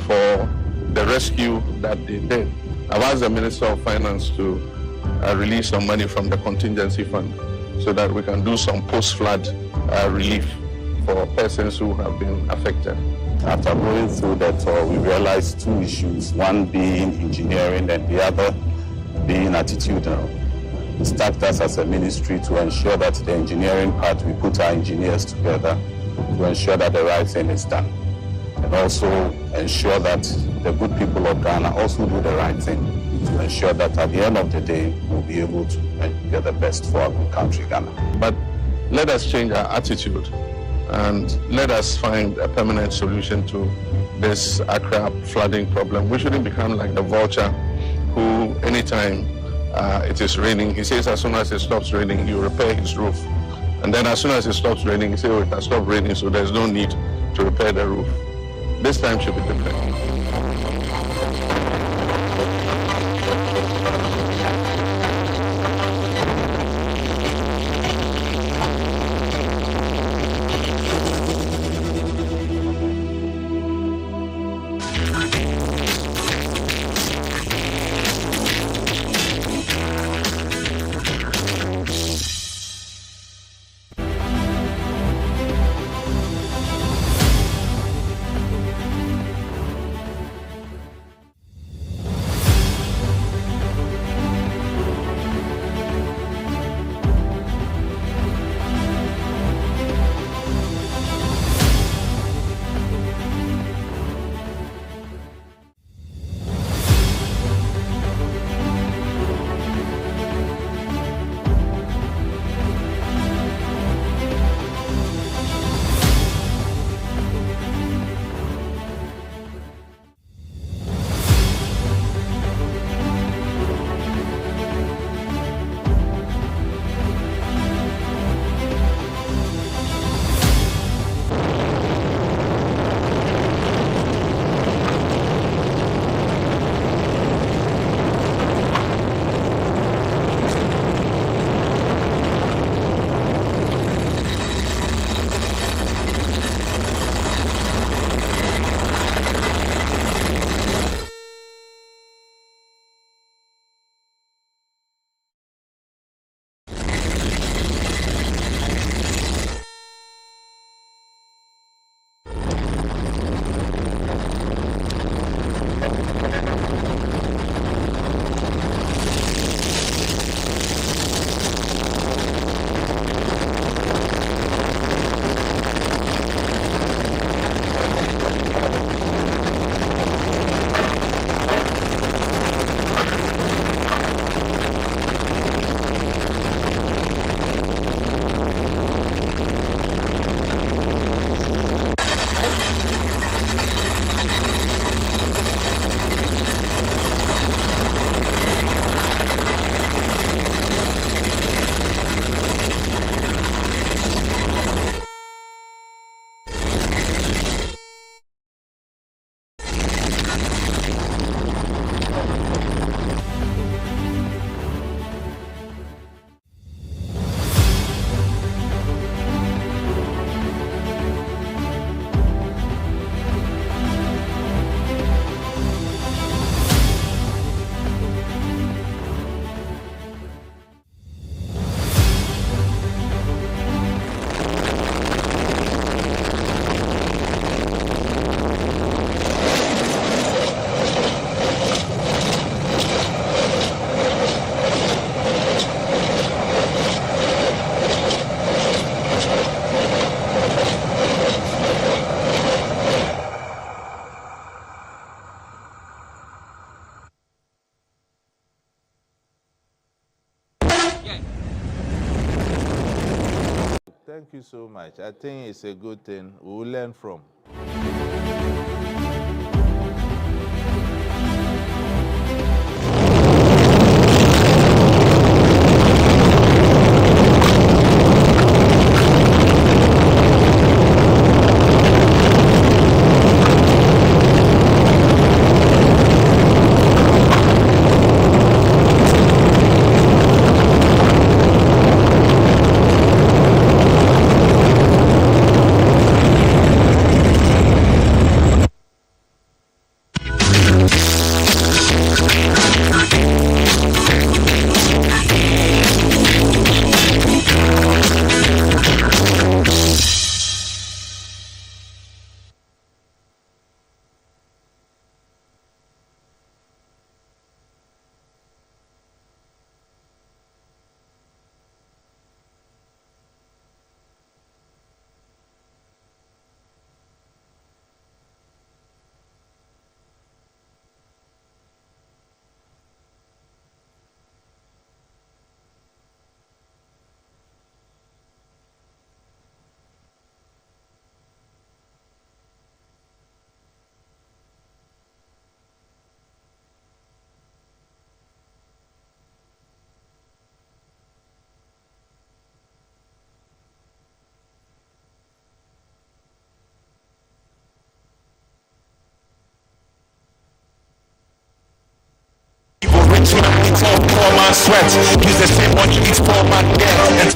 for the rescue that they did. I've asked the Minister of Finance to release some money from the contingency fund so that we can do some post-flood relief for persons who have been affected. After going through that tour, we realized two issues, one being engineering and the other being attitudinal. It's tasked us as a ministry to ensure that the engineering part, we put our engineers together to ensure that the right thing is done. And also ensure that the good people of Ghana also do the right thing to ensure that at the end of the day, we'll be able to get the best for our good country, Ghana. But let us change our attitude and let us find a permanent solution to this Accra flooding problem. We shouldn't become like the vulture who, anytime it is raining, he says as soon as it stops raining, he will repair his roof. And then as soon as it stops raining, he says, oh, it has stopped raining, so there's no need to repair the roof. This time should be different. Thank you so much. I think it's a good thing. We will learn from. It's all poor man sweat. Use the same money, it's poor man debt.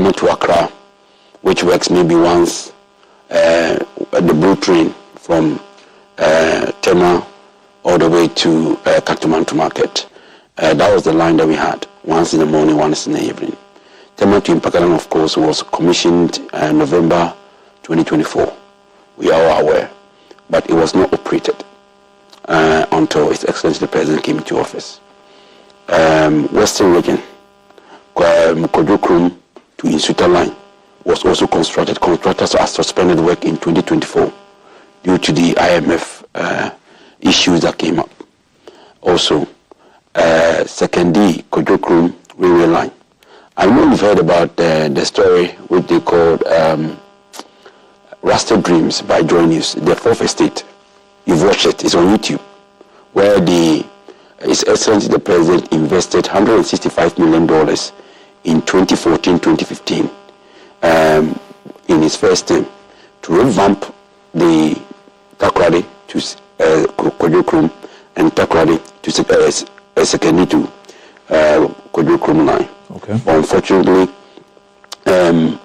Tema to Accra, which works maybe once the blue train from Tema all the way to Katumantu Market. That was the line that we had, once in the morning, once in the evening. Tema to Mpakadan, of course, was commissioned November 2024. We are all aware, but it was not operated until His Excellency the President came into office. Western region, Kojo Krom to Insuta line was also constructed. Contractors are suspended work in 2024 due to the IMF issues that came up. Also, Second D, Kojo Krom railway line. I know you've heard about the story which they called Rusted Dreams by Joy News, the fourth estate. You've watched it, it's on YouTube, where His Excellency the President invested $165 million in 2014-2015 in his first term to revamp the Takoradi to Kojo Krom and Takoradi to Sekendi to Kojo Krom line. Okay. Unfortunately, and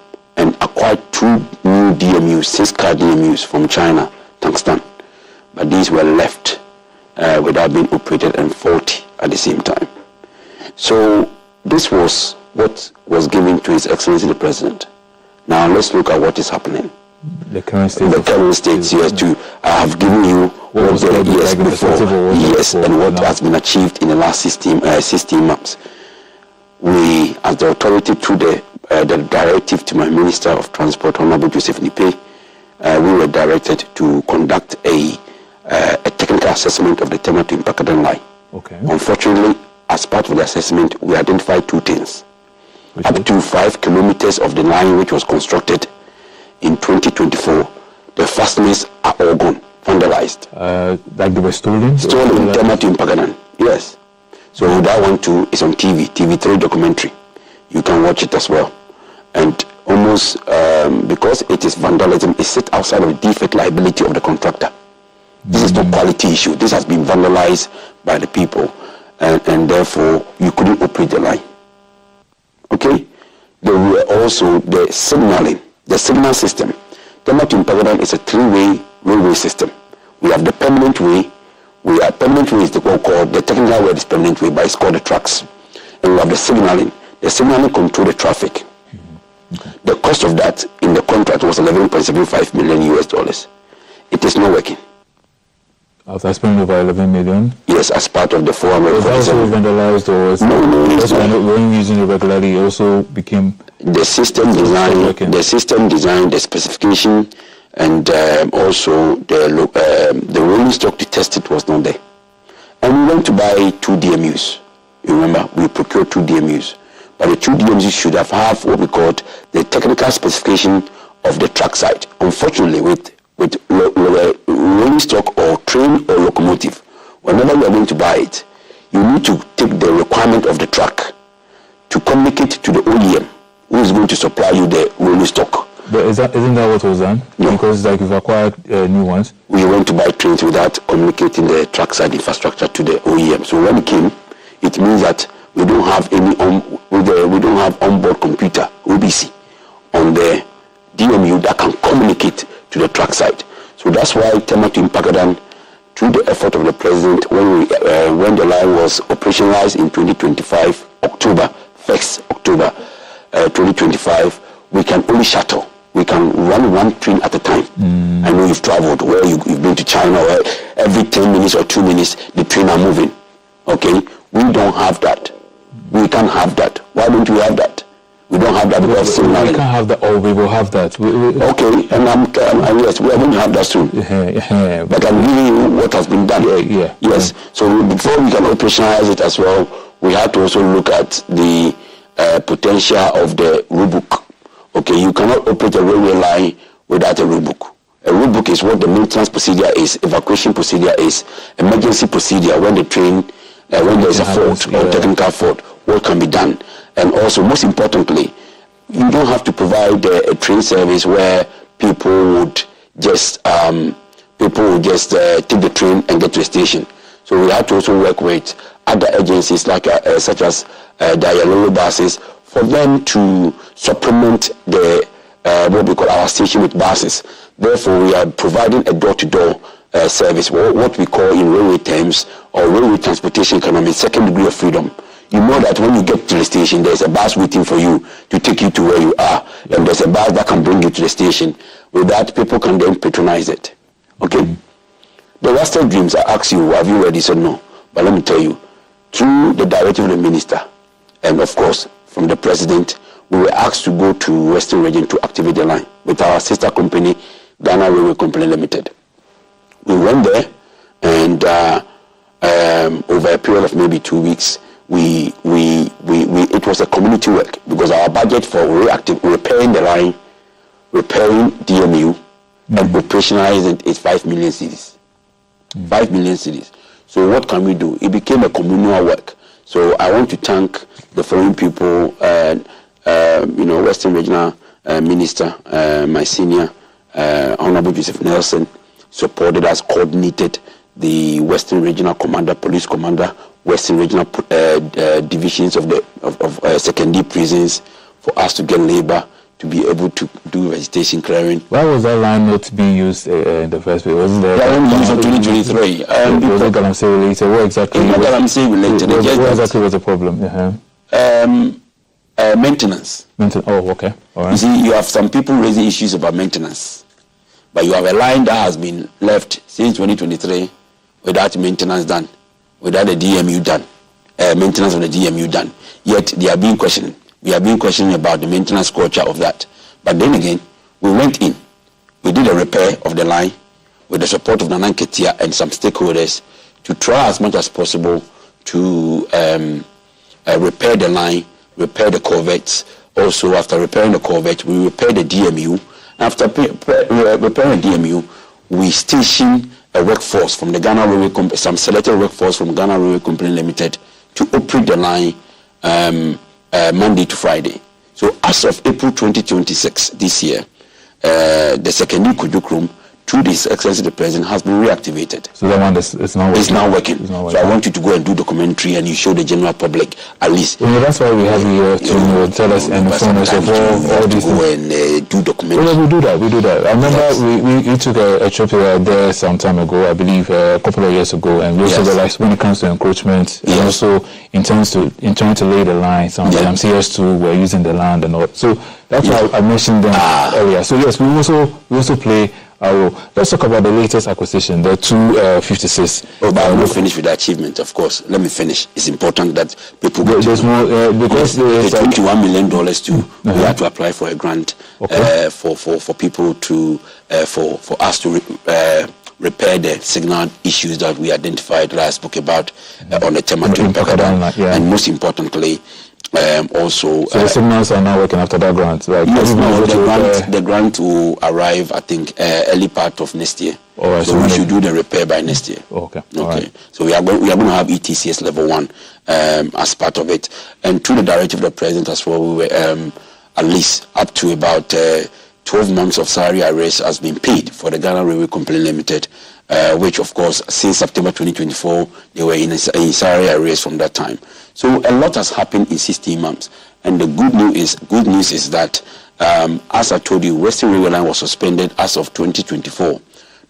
acquired 2 new DMUs, 6-car DMUs from China, Tungsten, but these were left without being operated and faulty at the same time. So this was what was given to His Excellency the President. Now let's look at what is happening. The current state. The current state, yes, too. I have given you what was the years before, yes, and what has been achieved in the last 16 months. We, as the authority, through the directive to my Minister of Transport, Honorable Joseph Nipe, we were directed to conduct a technical assessment of the Tema to Mpakadan line. Okay. Unfortunately, as part of the assessment, we identified 2 things. Up to 5 kilometers of the line which was constructed in 2024, the fasteners are all gone, vandalized. Like they were stolen? Stolen, Tema to Mpakadan, yes. So that one too is on TV3 documentary. You can watch it as well. And almost, because it is vandalism, it sits outside of the defect liability of the contractor. This is not quality issue. This has been vandalized by the people, and therefore you couldn't operate the line. Okay? There were also the signaling, the signal system. Tema to Mpakadan is a 3-way railway system. We have the permanent way. Permanent way is called, the technical word is permanent way, but it's called the tracks. And we have the signaling. The signaling control the traffic. Okay. The cost of that in the contract was $11.75 million. It is not working. After spending over 11 million? Yes, as part of the 400. Was that also vandalized, or no, when using it regularly, it also became the system design, the specification, and also the rolling stock to test it was not there. And we went to buy 2 DMUs. You remember, we procured 2 DMUs. But the 2 DMUs should have what we called the technical specification of the track side. Unfortunately, with rolling stock or train or locomotive, whenever you are going to buy it, you need to take the requirement of the track to communicate to the OEM who is going to supply you the rolling stock. But isn't that what was done? No. Because like you've acquired new ones. We went to buy trains without communicating the trackside infrastructure to the OEM. So when it came, it means that we don't have any we don't have onboard computer OBC on the DMU that can communicate to the trackside. So that's why Tema to Mpakadan, through the effort of the President, when the line was operationalized in 2025, October 2025, we can only shuttle. We can run 1 train at a time. I know you've traveled, where you've been to China, where every 10 minutes or 2 minutes, the train are moving. Okay? We don't have that. We can't have that. Why don't we have that? We don't have that because we can't have that, or we will have that. Okay, and yes, we are going to have that soon. But I'm giving you what has been done. Yes. So before we can operationalize it as well, we have to also look at the potential of the rulebook. Okay, you cannot operate a railway line without a rulebook. A rulebook is what the maintenance procedure is, evacuation procedure is, emergency procedure when the train, when there is a fault or technical fault, what can be done. And also, most importantly, you don't have to provide a train service where people would just take the train and get to a station. So we have to also work with other agencies like such as the Yellow buses for them to supplement the what we call our station with buses. Therefore, we are providing a door-to-door service, what we call in railway terms or railway transportation economy, second degree of freedom. You know that when you get to the station, there's a bus waiting for you to take you to where you are, and there's a bus that can bring you to the station. With that, people can then patronize it. Okay? The Western Dreams, I asked you, have you read this or no? But let me tell you, through the directive of the minister, and of course, from the president, we were asked to go to Western Region to activate the line with our sister company, Ghana Railway Company Limited. We went there, and over a period of maybe 2 weeks, it was a community work, because our budget for repairing the line, repairing DMU, and operationalizing it is 5 million cedis. 5 million cedis. So what can we do? It became a communal work. So I want to thank the foreign people, Western Regional Minister, my senior, Honorable Joseph Nelson, supported us, coordinated the Western Regional Commander, Police Commander, Western Regional divisions of secondary prisons, for us to get labor to be able to do vegetation clearing. Why was that line not being used in the first place? Wasn't there? That one used in 2023. Was it Galamsey related? What exactly? Not Galamsey related. What exactly was the problem? Maintenance. Oh, okay. All right. You see, you have some people raising issues about maintenance, but you have a line that has been left since 2023 without maintenance done, without the DMU done, maintenance of the DMU done. Yet they are being questioned. We are being questioned about the maintenance culture of that. But then again, we went in. We did a repair of the line with the support of Nana Nketia and some stakeholders to try as much as possible to repair the line, repair the culverts. Also, after repairing the culvert, we repaired the DMU. After repairing the DMU, we stationed a workforce from the Ghana Railway Company, some selected workforce from Ghana Railway Company Limited, to operate the line Monday to Friday. So as of April 2026 this year, the secondary Kujuk room, through this Excellency the President, has been reactivated. So that one is now working. It's now working. So I want you to go and do documentary, and you show the general public at least. Well, that's why we have you here to tell us and inform us of all these things. Go and do documentary. Well, we do that. I remember we took a trip there some time ago, I believe a couple of years ago, and we also realized when it comes to encroachment, and also in trying to lay the line, some MCS2 were using the land and all. So that's why I mentioned them earlier. So yes, we also play. Let's talk about the latest acquisition, the 256. But I will not finish with the achievement, of course. Let me finish. It's important that people get there's more because the $21 million too. We had to apply for a grant for people to for us to repair the signal issues that we identified that I spoke about on the Tema to and most importantly. Also, so the signals are now working after that grant, right? Yes, the grant will arrive, I think, early part of next year. Right, so we should do the repair by next year. Okay. Right. So we are going to have ETCS level 1 as part of it, and through the directive of the president as well, we were at least up to about 12 months of salary arrears has been paid for the Ghana Railway Company Limited, which of course since September 2024 they were in salary arrears from that time. So a lot has happened in 16 months, and the good news is that as I told you, Western Railway Line was suspended as of 2024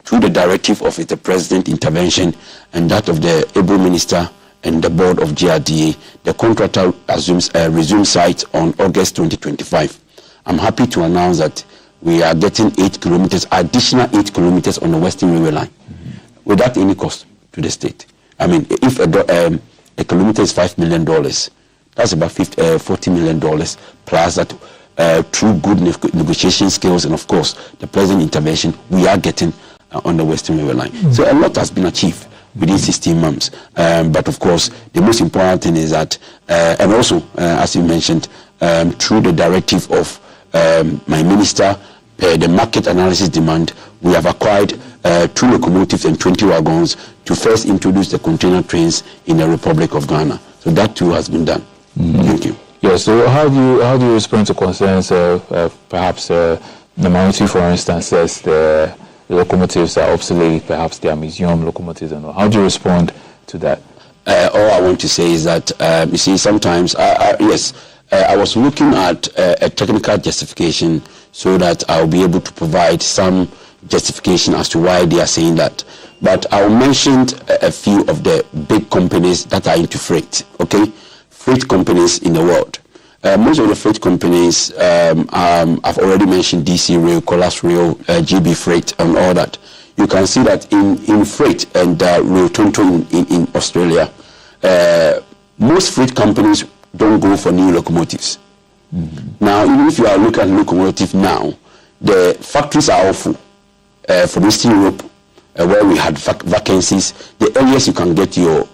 through the directive of the president intervention and that of the able minister and the board of GRDA. The contractor resumed site on August 2025. I'm happy to announce that we are getting additional 8 kilometers on the Western Railway Line without any cost to the state. I mean, if a kilometer is $5 million, that's about $40 million plus that through good negotiation skills and of course the present intervention we are getting on the Western Railway Line. So a lot has been achieved within 16 months. But of course the most important thing is that, and also as you mentioned, through the directive of my minister, the market analysis demand, we have acquired 2 locomotives and 20 wagons to first introduce the container trains in the Republic of Ghana. So that too has been done. Thank you. Yeah. So how do you respond to concerns? Perhaps the minority, for instance, says the locomotives are obsolete. Perhaps they are museum locomotives and all. How do you respond to that? All I want to say is that you see sometimes yes. I was looking at a technical justification so that I'll be able to provide some justification as to why they are saying that. But I'll mention a few of the big companies that are into freight, okay? Freight companies in the world. Most of the freight companies, I've already mentioned DC Rail, Colas Rail, GB Freight, and all that. You can see that in freight and Rio Tinto in Australia, most freight companies don't go for new locomotives. Now, even if you are looking at locomotive now, the factories are all full. For Eastern Europe, where we had vacancies, the earliest you can get your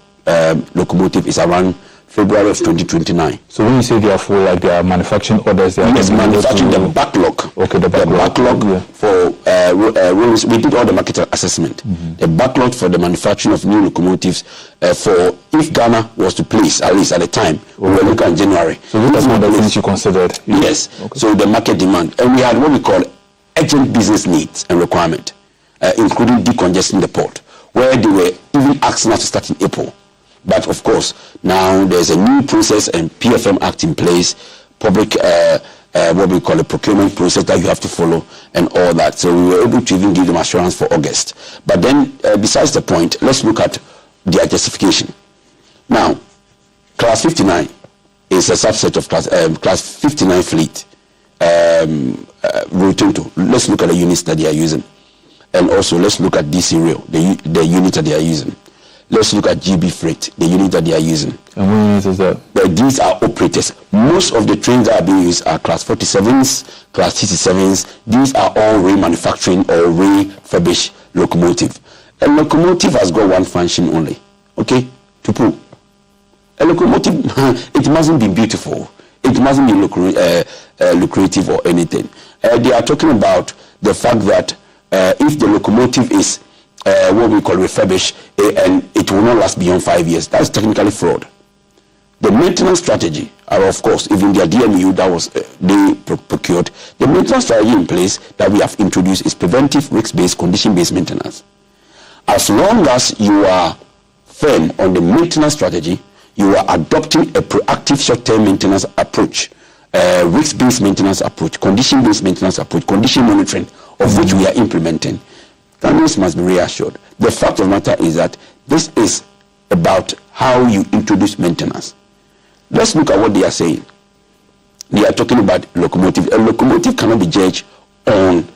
locomotive is around February of 2029. So when you say they are full, like they are manufacturing orders, they are manufacturing the backlog. Okay, the backlog for we did all the market assessment. The backlog for the manufacturing of new locomotives for if Ghana was to place, at least at the time, we were looking at January. So that's one of the things you considered? Yes. Okay. So the market demand. And we had what we call urgent business needs and requirement, including decongesting the port, where they were even asking us to start in April. But of course, now there's a new process and PFM Act in place, public, what we call a procurement process that you have to follow and all that. So we were able to even give them assurance for August. But then, besides the point, let's look at their justification. Now, Class 59 is a subset of Class 59 fleet. Rio Tinto. Let's look at the units that they are using. And also, let's look at DC Rail, the unit that they are using. Let's look at GB Freight, the unit that they are using. And what unit is that? These are operators. Most of the trains that are being used are Class 47s, Class 67s. These are all remanufacturing or refurbished locomotive. A locomotive has got one function only, okay, to pull. A locomotive, it mustn't be beautiful. It mustn't be lucrative or anything. They are talking about the fact that if the locomotive is what we call refurbished, and it will not last beyond 5 years. That's technically fraud. The maintenance strategy, of course, even their DMU that was they procured, the maintenance strategy in place that we have introduced is preventive, risk-based, condition-based maintenance. As long as you are firm on the maintenance strategy, you are adopting a proactive short-term maintenance approach, risk-based maintenance approach, condition-based maintenance approach, condition monitoring, of which we are implementing. Ghanaians must be reassured. The fact of the matter is that this is about how you introduce maintenance. Let's look at what they are saying. They are talking about locomotive. A locomotive cannot be judged on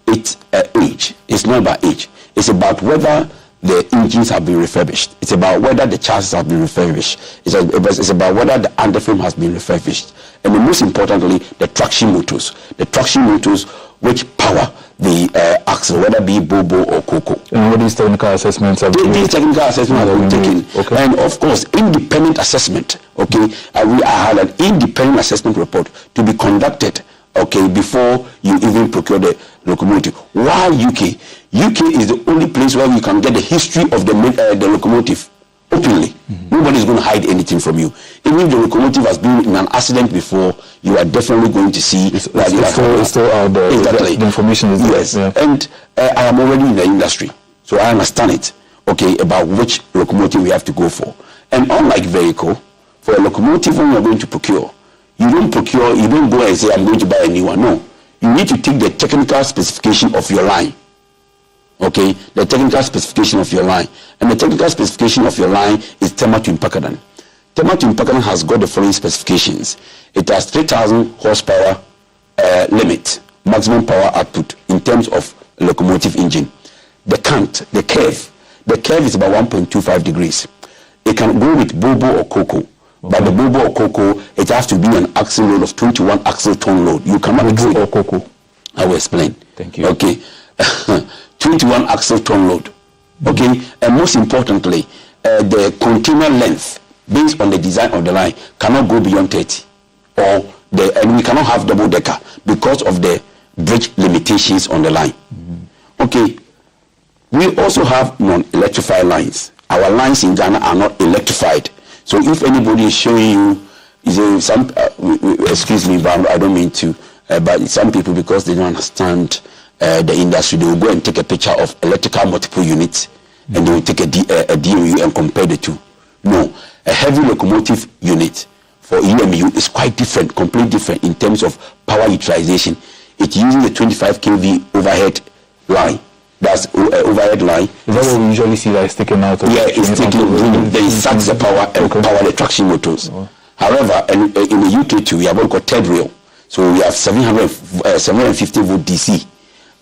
its age. It's not about age. It's about whether the engines have been refurbished. It's about whether the chassis have been refurbished. It's about whether the underframe has been refurbished. And most importantly, the traction motors. The traction motors which power the axle, whether it be Bobo or Coco. And what these technical assessments have been? These technical assessments have been taken. Okay. And of course, independent assessment, okay, I had an independent assessment report to be conducted, okay, before you even procure the locomotive. Why UK? UK is the only place where you can get the history of the locomotive openly. Nobody is going to hide anything from you. Even if the locomotive has been in an accident before, you are definitely going to see it's still out there. Exactly. The information is yes. there. Yeah. And I am already in the industry, so I understand it, okay, about which locomotive we have to go for. And unlike vehicle, for a locomotive when you are going to procure, you don't go and say, I'm going to buy a new one. No. You need to take the technical specification of your line. Okay, the technical specification of your line. And the technical specification of your line is Tema to Impakadan. Tema to Impakadan has got the following specifications. It has 3,000 horsepower limit, maximum power output in terms of locomotive engine. The curve is about 1.25 degrees. It can go with Bobo or Coco. Okay. But the Bobo or Coco, it has to be an axle load of 21 axle ton load. You cannot exceed. Bobo or Coco? I will explain. Thank you. Okay. 21 axle ton load. Okay. And most importantly, the container length based on the design of the line cannot go beyond 30. And we cannot have double decker because of the bridge limitations on the line. Okay. We also have non-electrified lines. Our lines in Ghana are not electrified. So if anybody is showing you, excuse me, but I don't mean to, but some people, because they don't understand the industry, they will go and take a picture of electrical multiple units and they will take a DMU and compare the two. No, a heavy locomotive unit for EMU is quite different, completely different in terms of power utilization. It's using the 25 kV overhead line. That's overhead line. Is that what we usually see that is taken out? Yeah, it's taken. Then it sucks the power and power the traction motors. However, in the UK too, we have what we call third rail. So we have 750 volt DC.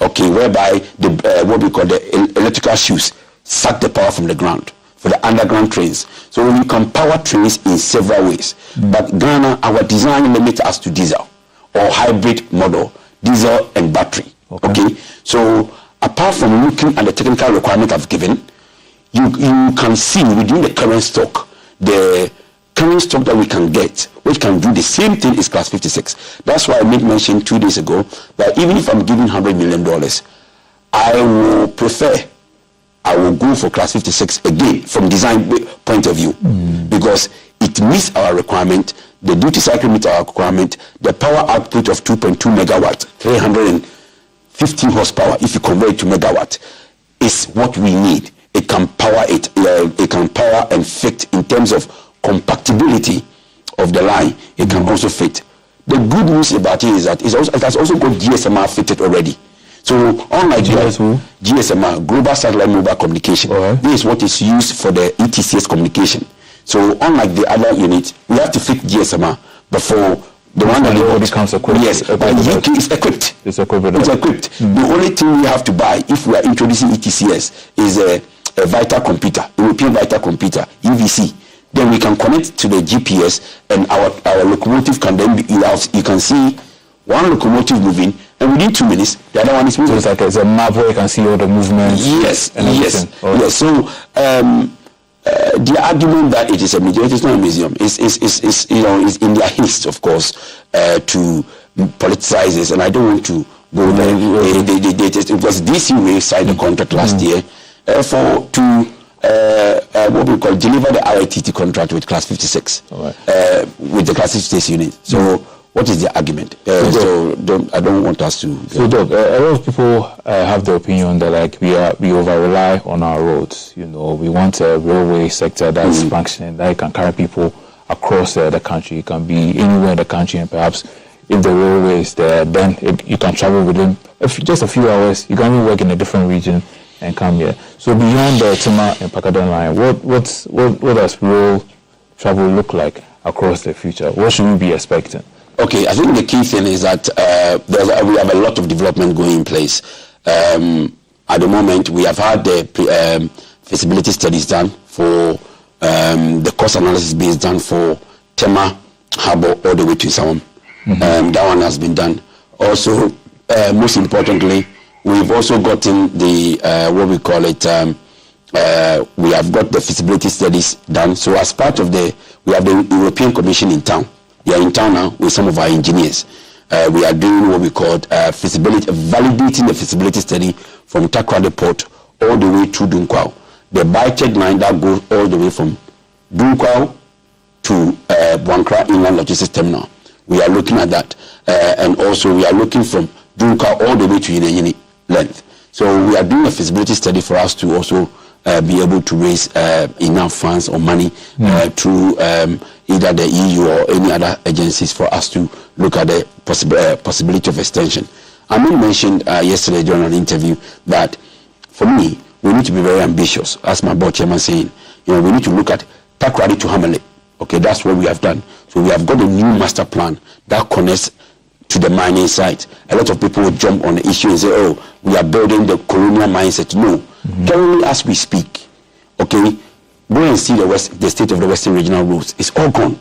Okay, whereby the what we call the electrical shoes suck the power from the ground for the underground trains. So we can power trains in several ways. But Ghana, our design limits us to diesel or hybrid model, diesel and battery. Okay. So apart from looking at the technical requirement I've given, you can see within the current stock, the current stock that we can get, which can do the same thing is class 56. That's why I made mention 2 days ago that even if I'm giving $100 million, I will go for class 56 again from design point of view, because it meets our requirement. The duty cycle meets our requirement. The power output of 2.2 megawatt, 315 horsepower, if you convert it to megawatt, is what we need. It can power it. It can power and fit in terms of compatibility of the line. It can also fit. The good news about it is that it has also got GSMR fitted already. So unlike GSMR, Global Satellite Mobile Communication, this is what is used for the ETCS communication. So unlike the other units, we have to fit GSMR. But for the one that already comes equipped, yes, but UK is equipped. It's equipped. The only thing we have to buy if we are introducing ETCS is a Vital computer, European Vital computer, UVC. Then we can connect to the GPS, and our locomotive can then be, you can see one locomotive moving, and within 2 minutes, the other one is moving. So it's like a map where you can see all the movements. Yes, yes. So the argument that it is a museum, it is not a museum. It's in their haste, of course, to politicize this, and I don't want to go there. Because DC Rail signed the contract last year what we call deliver the RITT contract with class 56, with the class 56 unit. So what is the argument? I don't want us to. So Doc, a lot of people have the opinion that we over rely on our roads. You know, we want a railway sector that's functioning, that can carry people across the country. It can be anywhere in the country, and perhaps if the railway is there, then you can travel within just a few hours. You can even work in a different region and come here. So beyond the Tema and Pakadan line, what does rail travel look like across the future? What should we be expecting? Okay, I think the key thing is that we have a lot of development going in place. At the moment, we have had the feasibility studies done for the cost analysis base done for Tema Harbour all the way to Isawam. That one has been done. Also, most importantly, we've also gotten the what we call it. We have got the feasibility studies done. So as part of we have the European Commission in town. We are in town now with some of our engineers. We are doing what we call feasibility, validating the feasibility study from Takoradi Port all the way to Dunkwao. The Biotech line that goes all the way from Dunkwao to Buankra Inland Logistics Terminal. We are looking at that. And also we are looking from Dunkwao all the way to Yineyini length. So we are doing a feasibility study for us to also be able to raise enough funds or money through either the EU or any other agencies for us to look at the possibility of extension. I mentioned yesterday during an interview that for me, we need to be very ambitious, as my board chairman saying. We need to look at Takoradi to Hamale. Okay, that's what we have done. So we have got a new master plan that connects to the mining site. A lot of people will jump on the issue and say, oh, we are building the colonial mindset. No. Currently, as we speak, okay, go and see the state of the Western Regional Roads. It's all gone.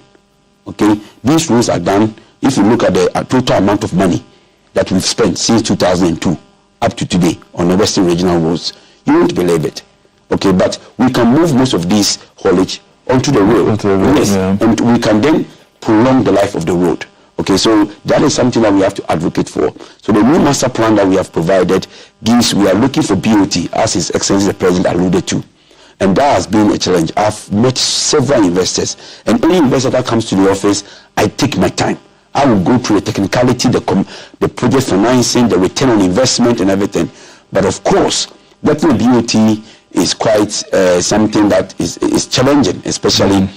Okay, these roads are done. If you look at the total amount of money that we've spent since 2002 up to today on the Western Regional Roads, you won't believe it. Okay, but we can move most of this haulage onto the road. Yes, and we can then prolong the life of the road. Okay, so that is something that we have to advocate for. So the new master plan that we have provided we are looking for BOT, as His Excellency the President alluded to. And that has been a challenge. I've met several investors, and any investor that comes to the office, I take my time. I will go through the technicality, the project financing, the return on investment and everything. But of course, getting BOT is quite something that is challenging, especially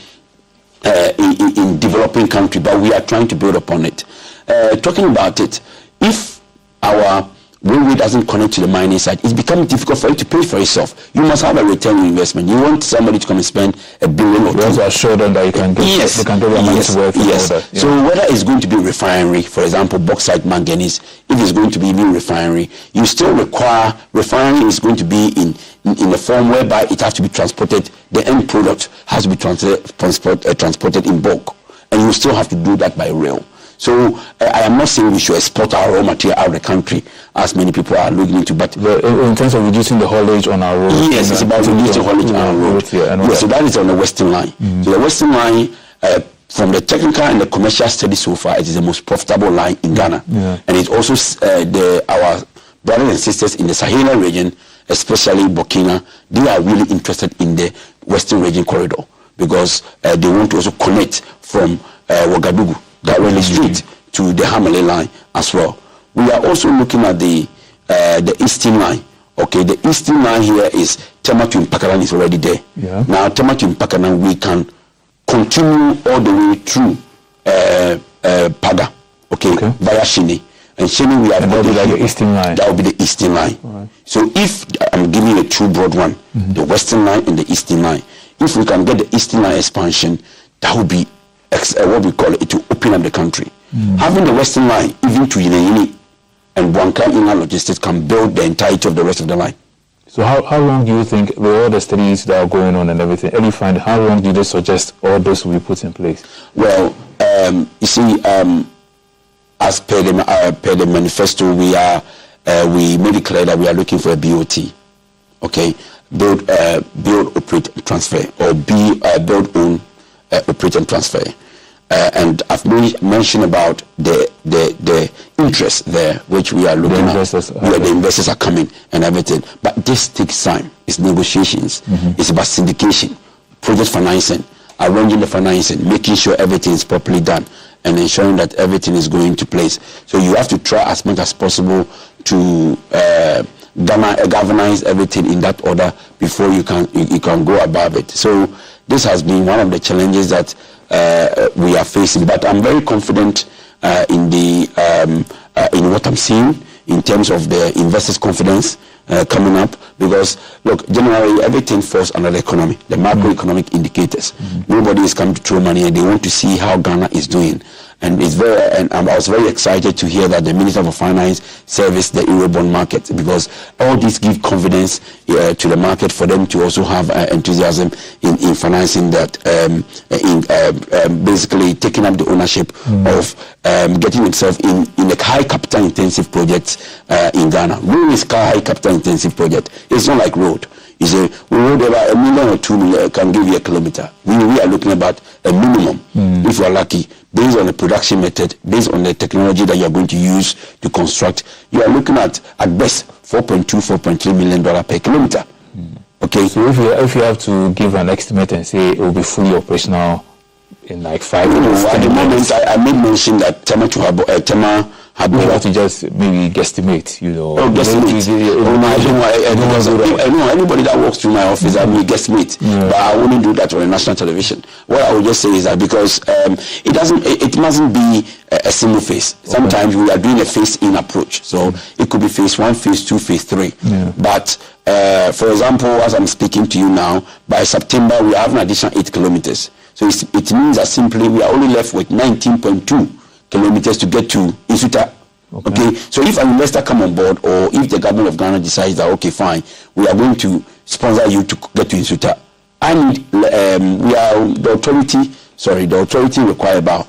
in developing country, but we are trying to build upon it. Talking about it, if our railway doesn't connect to the mining side, it's becoming difficult for you to pay for yourself. You must have a return on investment. You want somebody to come and spend $1 billion or $2 billion. You also assure them that you can get, they can get their money to work. Yes. So whether it's going to be refinery, for example, bauxite, manganese, if it's going to be new refinery, you still require, refinery is going to be in a form whereby it has to be transported, the end product has to be transported in bulk. And you still have to do that by rail. So I am not saying we should export our raw material out of the country, as many people are looking into, but in terms of reducing the haulage on our roads. Yes, it's about reducing haulage on our roads. So that is on the Western Line. So the Western Line, from the technical and the commercial study so far, it is the most profitable line in Ghana, and it also our brothers and sisters in the Sahel region, especially Burkina, they are really interested in the Western Region corridor because they want to also connect from Ouagadougou, that railway street, to the Hamale line as well. We are also looking at the Eastern line. Okay, the Eastern line here is Tema to Mpakaran is already there. Now Tema to Mpakaran, we can continue all the way through Pada, via Shini. And Shini, we have got the Eastern line. That will be the Eastern line. Right. So if I'm giving you a two broad one, the Western line and the Eastern line, if we can get the Eastern line expansion, that will be what we call it to open up the country. Having the Western line, even to Yineyini and Bwanka Inner Logistics, can build the entirety of the rest of the line. So how long do you think, with all the studies that are going on and everything, how long do they suggest all this will be put in place? Well, you see, as per the manifesto, we made it clear that we are looking for a BOT. Okay, build, operate, transfer, or build, own, operate and transfer. And I've mentioned about the interest there, which we are looking at, where the investors are coming and everything. But this takes time. It's negotiations. It's about syndication, project financing, arranging the financing, making sure everything is properly done, and ensuring that everything is going to place. So you have to try as much as possible to galvanize everything in that order before you can go above it. So this has been one of the challenges that we are facing, but I'm very confident in what I'm seeing in terms of the investors' confidence coming up, because look, generally everything falls under the economy, the macroeconomic indicators. Nobody is coming to throw money, and they want to see how Ghana is doing. And I was very excited to hear that the Minister for Finance serviced the Eurobond market, because all these give confidence to the market for them to also have enthusiasm in financing that, basically taking up the ownership of getting themselves in a high capital intensive project in Ghana. Road is a high capital intensive project. It's not like road. You say, we road about 1 million or 2 million can give you a kilometer. We are looking about a minimum, if you are lucky, based on the production method, based on the technology that you are going to use to construct. You are looking at best, $4.3 million per kilometer. Okay. So if you have to give an estimate and say it will be fully operational in like 5 years. At the moment, I made mention that Tema you have to just maybe guesstimate, you know. Guesstimate. I know anybody that walks through my office, I will guesstimate. But I wouldn't do that on a national television. What I would just say is that because it mustn't be a single phase. Sometimes we are doing a phase-in approach. So it could be phase 1, phase 2, phase 3. But for example, as I'm speaking to you now, by September we have an additional 8 kilometers. So it means that simply we are only left with 19.2 kilometers to get to Insuta. Okay. So if an investor come on board, or if the government of Ghana decides that, okay, fine, we are going to sponsor you to get to Insuta, I need, the authority require about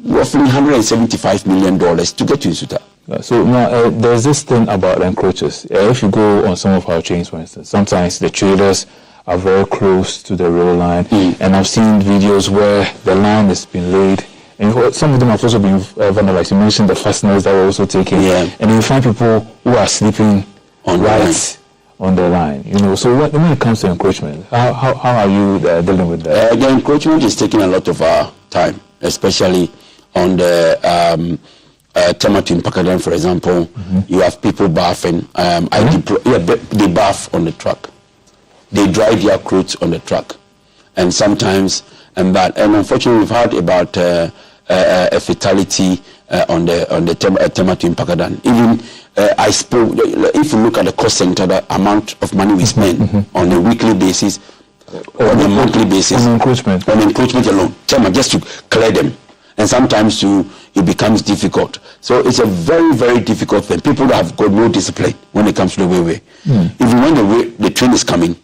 roughly $175 million to get to Insuta. So now there's this thing about encroaches. If you go on some of our trains, for instance, sometimes the trailers are very close to the rail line, and I've seen videos where the line has been laid. And some of them have also been vandalized. You mentioned the fasteners that were also taken. And you find people who are sleeping on the line. You know, so when it comes to encroachment, how are you dealing with that? The encroachment is taking a lot of our time, especially on the Tema to Mpakaran, for example. You have people bathing. They bath on the truck. They dry their clothes on the truck. And sometimes and that. And unfortunately, we've heard about a fatality on the Tema to Impakadan. Even I spoke. If you look at the cost center, the amount of money we spend on a weekly basis, on a monthly basis, on encroachment alone, Tema, just to clear them, and sometimes it becomes difficult. So it's a very, very difficult thing. People have got no discipline when it comes to the railway. Even when the train is coming,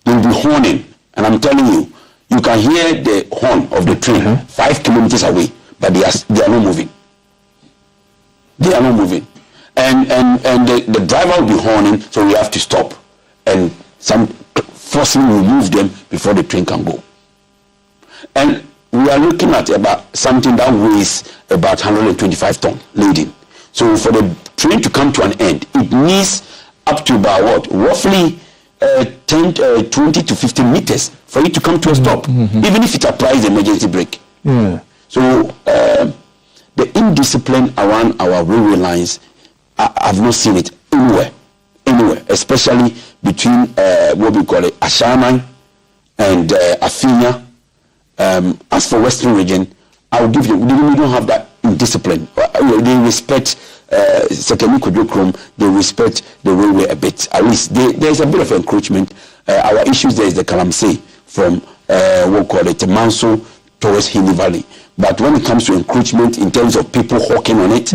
they'll be horning, and I'm telling you, you can hear the horn of the train 5 kilometers away, but they are not moving. They are not moving. And the driver will be horning, so we have to stop and forcibly remove them before the train can go. And we are looking at about something that weighs about 125 tons laden. So for the train to come to an end, it needs up to about roughly 20 to 15 meters for it to come to a stop, even if it applies the emergency brake. So the indiscipline around our railway lines, I've not seen it anywhere, especially between what we call it Ashaman and Afinia. As for Western region, I'll give you, we don't have that indiscipline. They respect Sekeni Kudukrum, they respect the railway a bit. At least there's a bit of encroachment. Our issues there is the Kalamse from what we call it Manso towards Hindi Valley. But when it comes to encroachment in terms of people walking on it,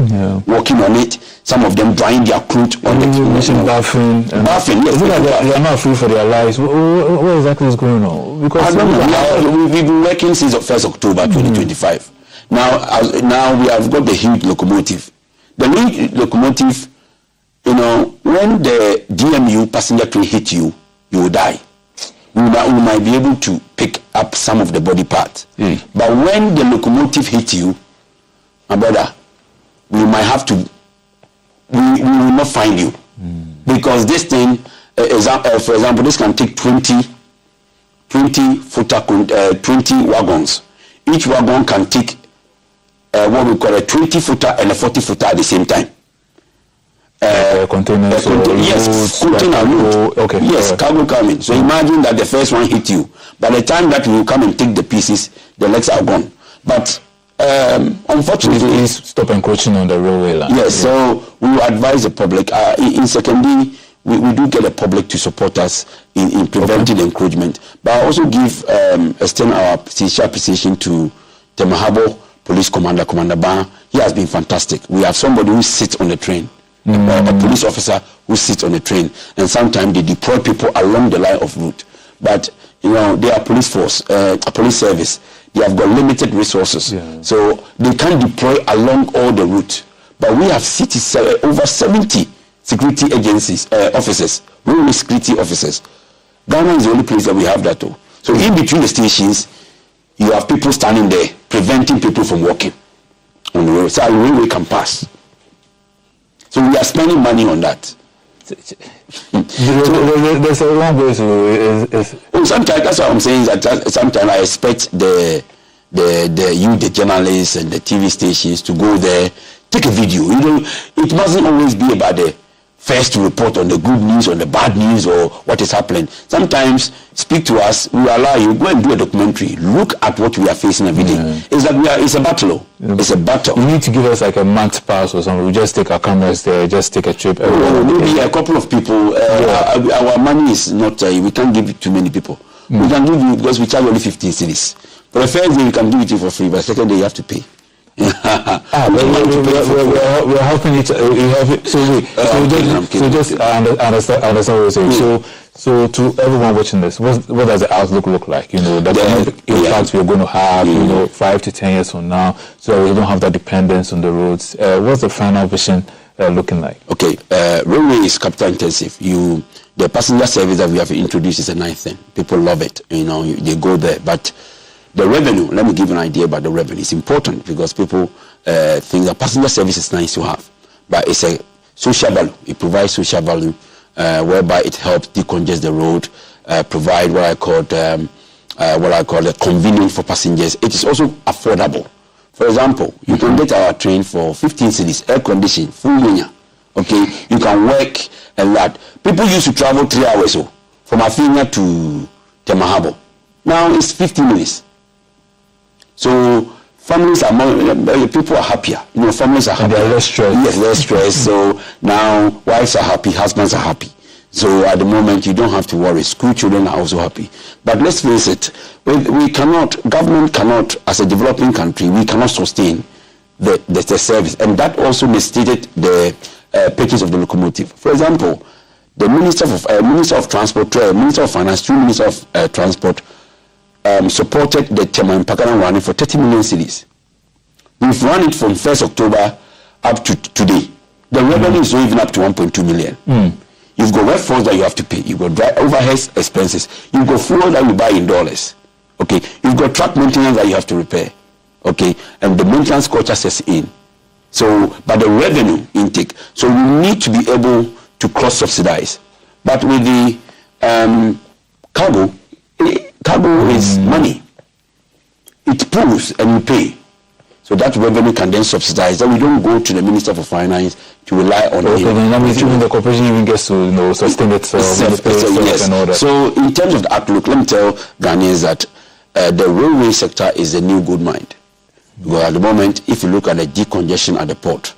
some of them drying their clothes on it. You mentioned bathing. Yes. They're not free for their lives. What exactly is going on? Because we've been working since 1st October 2025. Now we have got the huge locomotive. The huge locomotive, when the DMU passenger train hit you, you will die. We might be able to pick up some of the body parts. But when the locomotive hit you, my brother, we might have to, we will not find you. Because this thing, for example, this can take 20 wagons. Each wagon can take what we call a 20-footer and a 40-footer at the same time. Container load. Okay. Yes, cargo coming. So imagine that the first one hit you. By the time that we will come and take the pieces, the legs are gone. But unfortunately, please stop encroaching on the railway line. Yes, so we will advise the public. In secondary, we do get the public to support us in preventing encroachment. But I also extend our sincere appreciation to the Mahabo Police Commander, Commander Ban. He has been fantastic. We have somebody who sits on the train. A police officer who sits on the train, and sometimes they deploy people along the line of route. But they are police force, a police service. They have got limited resources, so they can't deploy along all the route. But we have over 70 security agencies, officers, railway security officers. Ghana is the only place that we have that too. So in between the stations, you have people standing there preventing people from walking on the road, so the railway can pass. So we are spending money on that. There's a long way to. Sometimes that's what I'm saying. That sometimes I expect the journalists and the TV stations to go there, take a video. It mustn't always be about the first to report on the good news, on the bad news, or what is happening. Sometimes speak to us. We allow you go and do a documentary. Look at what we are facing every day. It's like it's a battle. It's a battle. You need to give us like a month pass or something. We just take our cameras there, just take a trip. Maybe a couple of people. Our money is not. We can't give it to many people. We can give you because we charge only 15 cedis. For the first day, we can give it to you for free. But the second day, you have to pay. We're helping each other. So just I understand what you're saying. So to everyone watching this, what does the outlook look like? The impact we're going to have, 5 to 10 years from now, so we don't have that dependence on the roads. What's the final vision looking like? Okay, railway is capital intensive. The passenger service that we have introduced is a nice thing. People love it. They go there, but the revenue, let me give you an idea about the revenue. It's important because people think that passenger service is nice to have, but it's a social value. It provides social value whereby it helps decongest the road, provide what I call the convenience for passengers. It is also affordable. For example, you can get our train for 15 cedis, air conditioning, full linear. Okay, you can work a lot. People used to travel 3 hours from Afinia to Temahabo. Now it's 50 minutes. So families are more, people are happier. Families are happier. They're less stressed. Yes, less stressed. So now wives are happy, husbands are happy. So at the moment, you don't have to worry. School children are also happy. But let's face it, government cannot, as a developing country, we cannot sustain the service. And that also misstated the purchase of the locomotive. For example, the Minister of Transport, Minister of Finance, two Ministers of Transport supported the Tema Mpakana running for 30 million cedis. We've run it from 1st October up to today. The revenue is not even up to 1.2 million. You've got workforce that you have to pay. You've got overhead expenses. You've got fuel that you buy in dollars. Okay. You've got truck maintenance that you have to repair. Okay. And the maintenance culture sets in. So, but the revenue intake. So we need to be able to cross-subsidize. But with the cargo is money. It pulls and you pay. So that revenue can then subsidize. Then we don't go to the Minister for Finance to rely on him. Then that means even the corporation even gets to sustain itself. Yes. And all that. So in terms of the outlook, let me tell Ghanaians that the railway sector is a new gold mine. Because at the moment, if you look at the decongestion at the port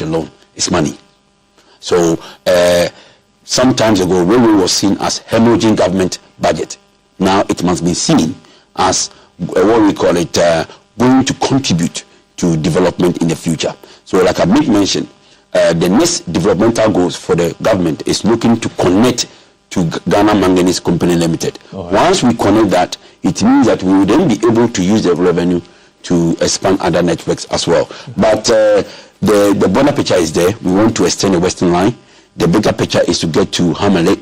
alone, is money. So some time ago, railway was seen as hemorrhaging government budget. Now it must be seen as what we call it, going to contribute to development in the future. So like I mentioned, the next developmental goals for the government is looking to connect to Ghana Manganese Company Limited. Once we connect that, it means that we will then be able to use the revenue to expand other networks as well. But the broader picture is there. We want to extend the Western Line. The bigger picture is to get to Hamale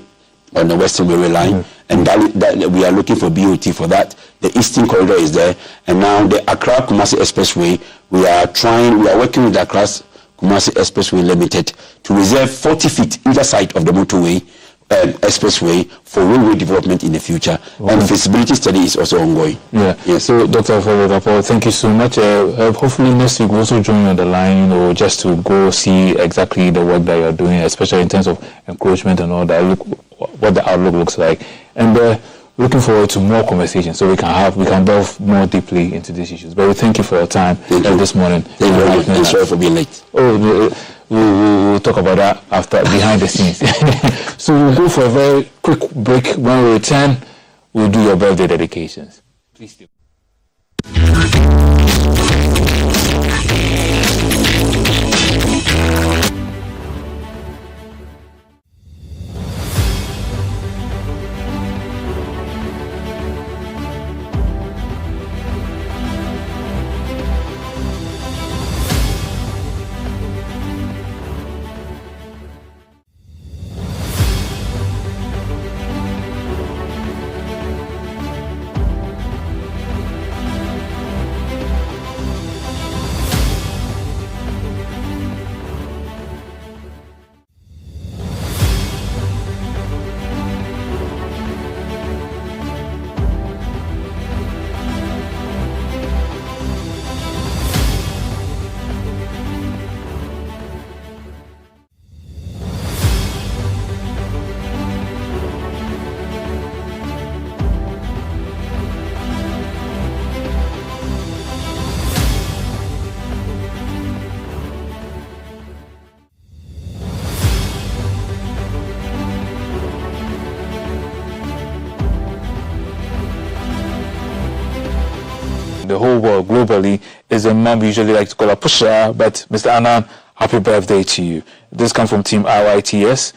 on the Western Railway Line, and that we are looking for BOT for that. The Eastern Corridor is there, and now the Accra-Kumasi Expressway, we are working with the Accra-Kumasi Expressway Limited to reserve 40 feet either side of the motorway expressway for railway development in the future, and feasibility study is also ongoing. Yes. So Dr. Fowler, thank you so much. Hopefully next week we'll also join you on the line, just to go see exactly the work that you're doing, especially in terms of encroachment and all that, what the outlook looks like. And looking forward to more conversations so we can delve more deeply into these issues. But we thank you for your time this morning. Thank you very much. And sorry for being late. We'll talk about that after, behind the scenes. So we'll go for a very quick break. When we return, we'll do your birthday dedications. Please do. The whole world globally is a man we usually like to call a pusher, but Mr. Annan, happy birthday to you. This comes from Team IYTS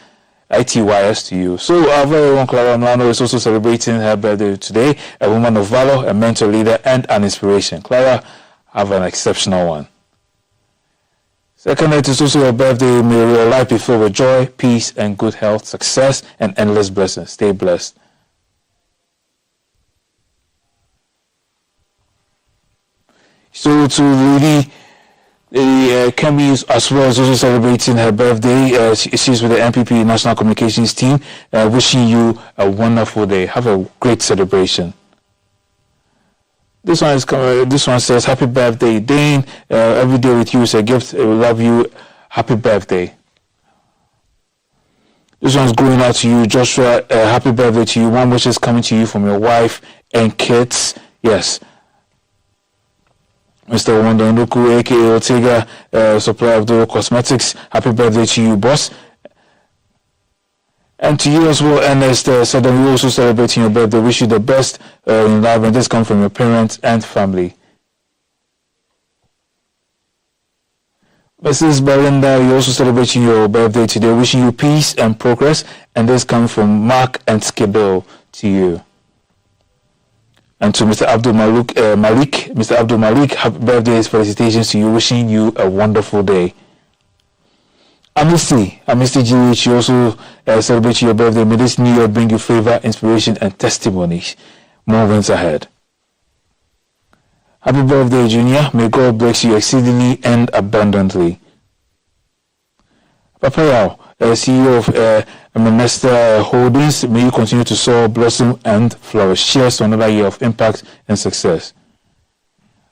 to you. So our very own Clara Mlano is also celebrating her birthday today, a woman of valor, a mentor leader, and an inspiration. Clara, have an exceptional one. Second, it is also your birthday. May your life be filled with joy, peace, and good health, success, and endless blessings. Stay blessed. So to Lady Kemi as well is also celebrating her birthday. She's with the MPP National Communications team. Wishing you a wonderful day. Have a great celebration. This one says, happy birthday, Dane. Every day with you is a gift. We love you. Happy birthday. This one's going out to you, Joshua. Happy birthday to you. One wish is coming to you from your wife, and kits. Yes. Mr. Wanda Nduku, aka Ortega, supplier of Doro Cosmetics. Happy birthday to you, boss. And to you as well, Ernest, suddenly also celebrating your birthday. Wish you the best in life, and this comes from your parents and family. Mrs. Belinda, you're also celebrating your birthday today. Wishing you peace and progress, and this comes from Mark and Skiddo to you. And to Mr. Abdul Malik, Mr. Abdul Malik, happy birthday, felicitations to you. Wishing you a wonderful day. Amnesty GH, you also celebrating your birthday. May this new year bring you favor, inspiration, and testimonies. More wins ahead. Happy birthday, Junior. May God bless you exceedingly and abundantly. Papa Yao, CEO of Minister Holdings, may you continue to soar, blossom, and flourish. Cheers to another year of impact and success.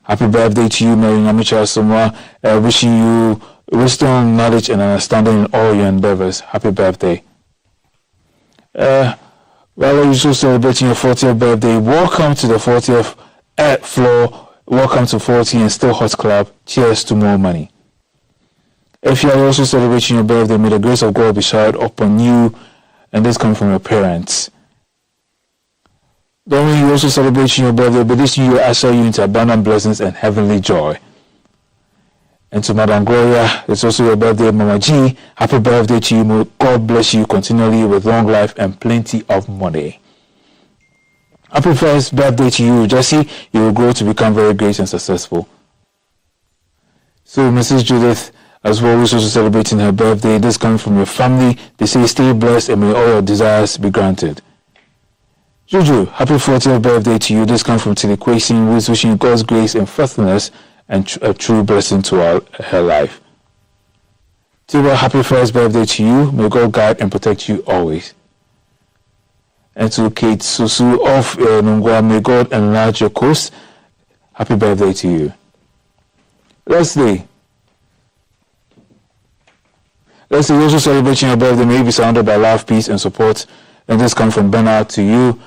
Happy birthday to you, Mary Namicha Asomwa. Wishing you wisdom, knowledge, and understanding in all your endeavors. Happy birthday. While you're also celebrating your 40th birthday, welcome to the 40th floor. Welcome to 40 and Still Hot Club. Cheers to more money. If you are also celebrating your birthday, may the grace of God be showered upon you, and this comes from your parents. Don't worry, you're also celebrating your birthday, but this year usher you into abundant blessings and heavenly joy. And to Madam Gloria, it's also your birthday, Mama G. Happy birthday to you. May God bless you continually with long life and plenty of money. Happy first birthday to you, Jesse. You will grow to become very great and successful. So, Mrs. Judith, as well, is also celebrating her birthday. This comes from your family. They say, stay blessed and may all your desires be granted. Juju, happy 40th birthday to you. This comes from Tilly Kwesi, who is wishing God's grace and faithfulness and a true blessing to her life. Tiba, happy first birthday to you. May God guide and protect you always. And to Kate Susu of Nungwa, may God enlarge your coast. Happy birthday to you. Leslie, you're also celebrating your birthday. May you be surrounded by love, peace, and support. And this comes from Bernard to you.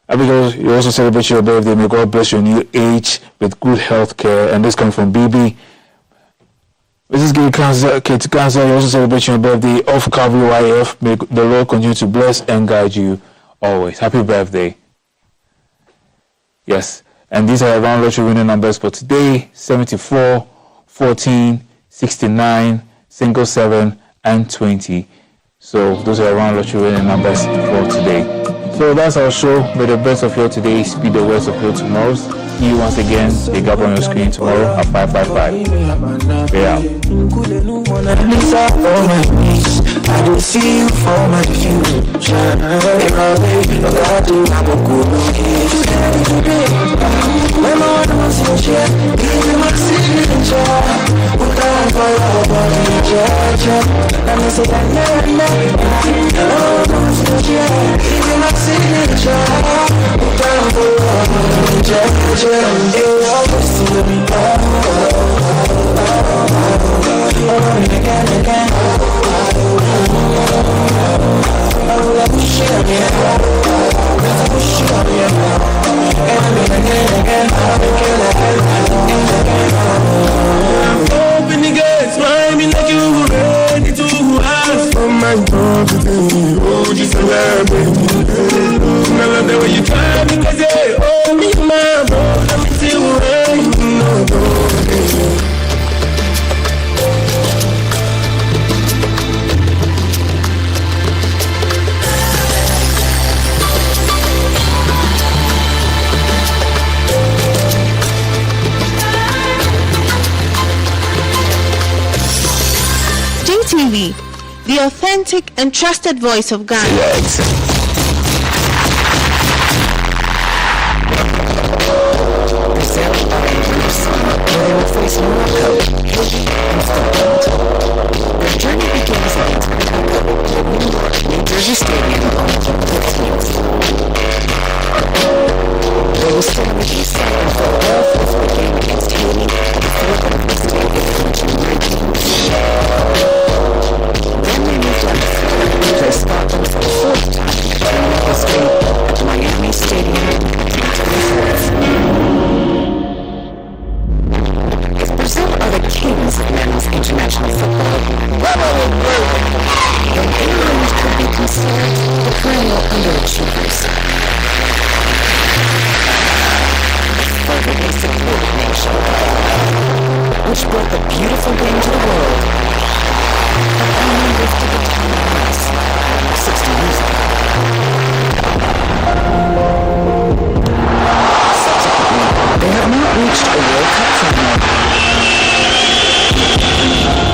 Abigail, you're also celebrating your birthday. May God bless your new age with good health care. And this comes from BB. Mrs. Kate Kanza, you're also celebrating your birthday of Calvary YF. May the Lord continue to bless and guide you always. Happy birthday. Yes. And these are round lottery winning numbers for today: 74, 14, 69, single 7, and 20. So those are round lottery winning numbers for today. So that's our show. May the best of your today speed the worst of your tomorrows. See you once again. Pick up on your screen tomorrow at 5:55. We're out. I don't see you for my future. When I was your chair, give me my signature. Put down for your body, judge. And I said, I was your chair, give me my signature. Put down for your body, judge. You always see me. Again. Open the gates, smiling like you were ready to ask for my property. Oh, just a rabbit. I love the way you drive me crazy. Oh, me, my bro, let me see what you know. GTV, the authentic and trusted voice of Ghana. Their journey begins at New York, New Jersey Stadium on June 15th. They will start on the east side and Philadelphia for the game against Haiti at the fourth end of the stadium on June 19th. Then they moved on to Florida to play Scotland for the fourth time in German history at the Miami Stadium underachievers. For the supported nation, which brought the beautiful game to the world, but only lifted the town once 60 years ago. Subsequently, they have not reached a World Cup final.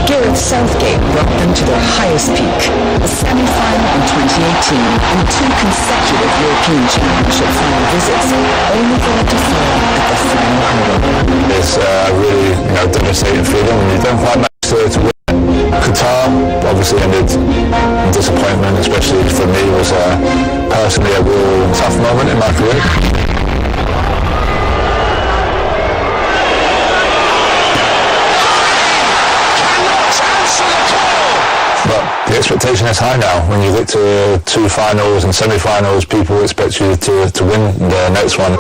Gareth Southgate brought them to their highest peak, the semi-final in 2018 and 2 consecutive European Championship final visits, only for it to fall at the final hurdle. It's really devastating feeling when you don't quite manage to win. Qatar obviously ended in disappointment, especially for me. It was personally a real tough moment in my career. But the expectation is high now. When you get to 2 finals and semi-finals, people expect you to win the next one.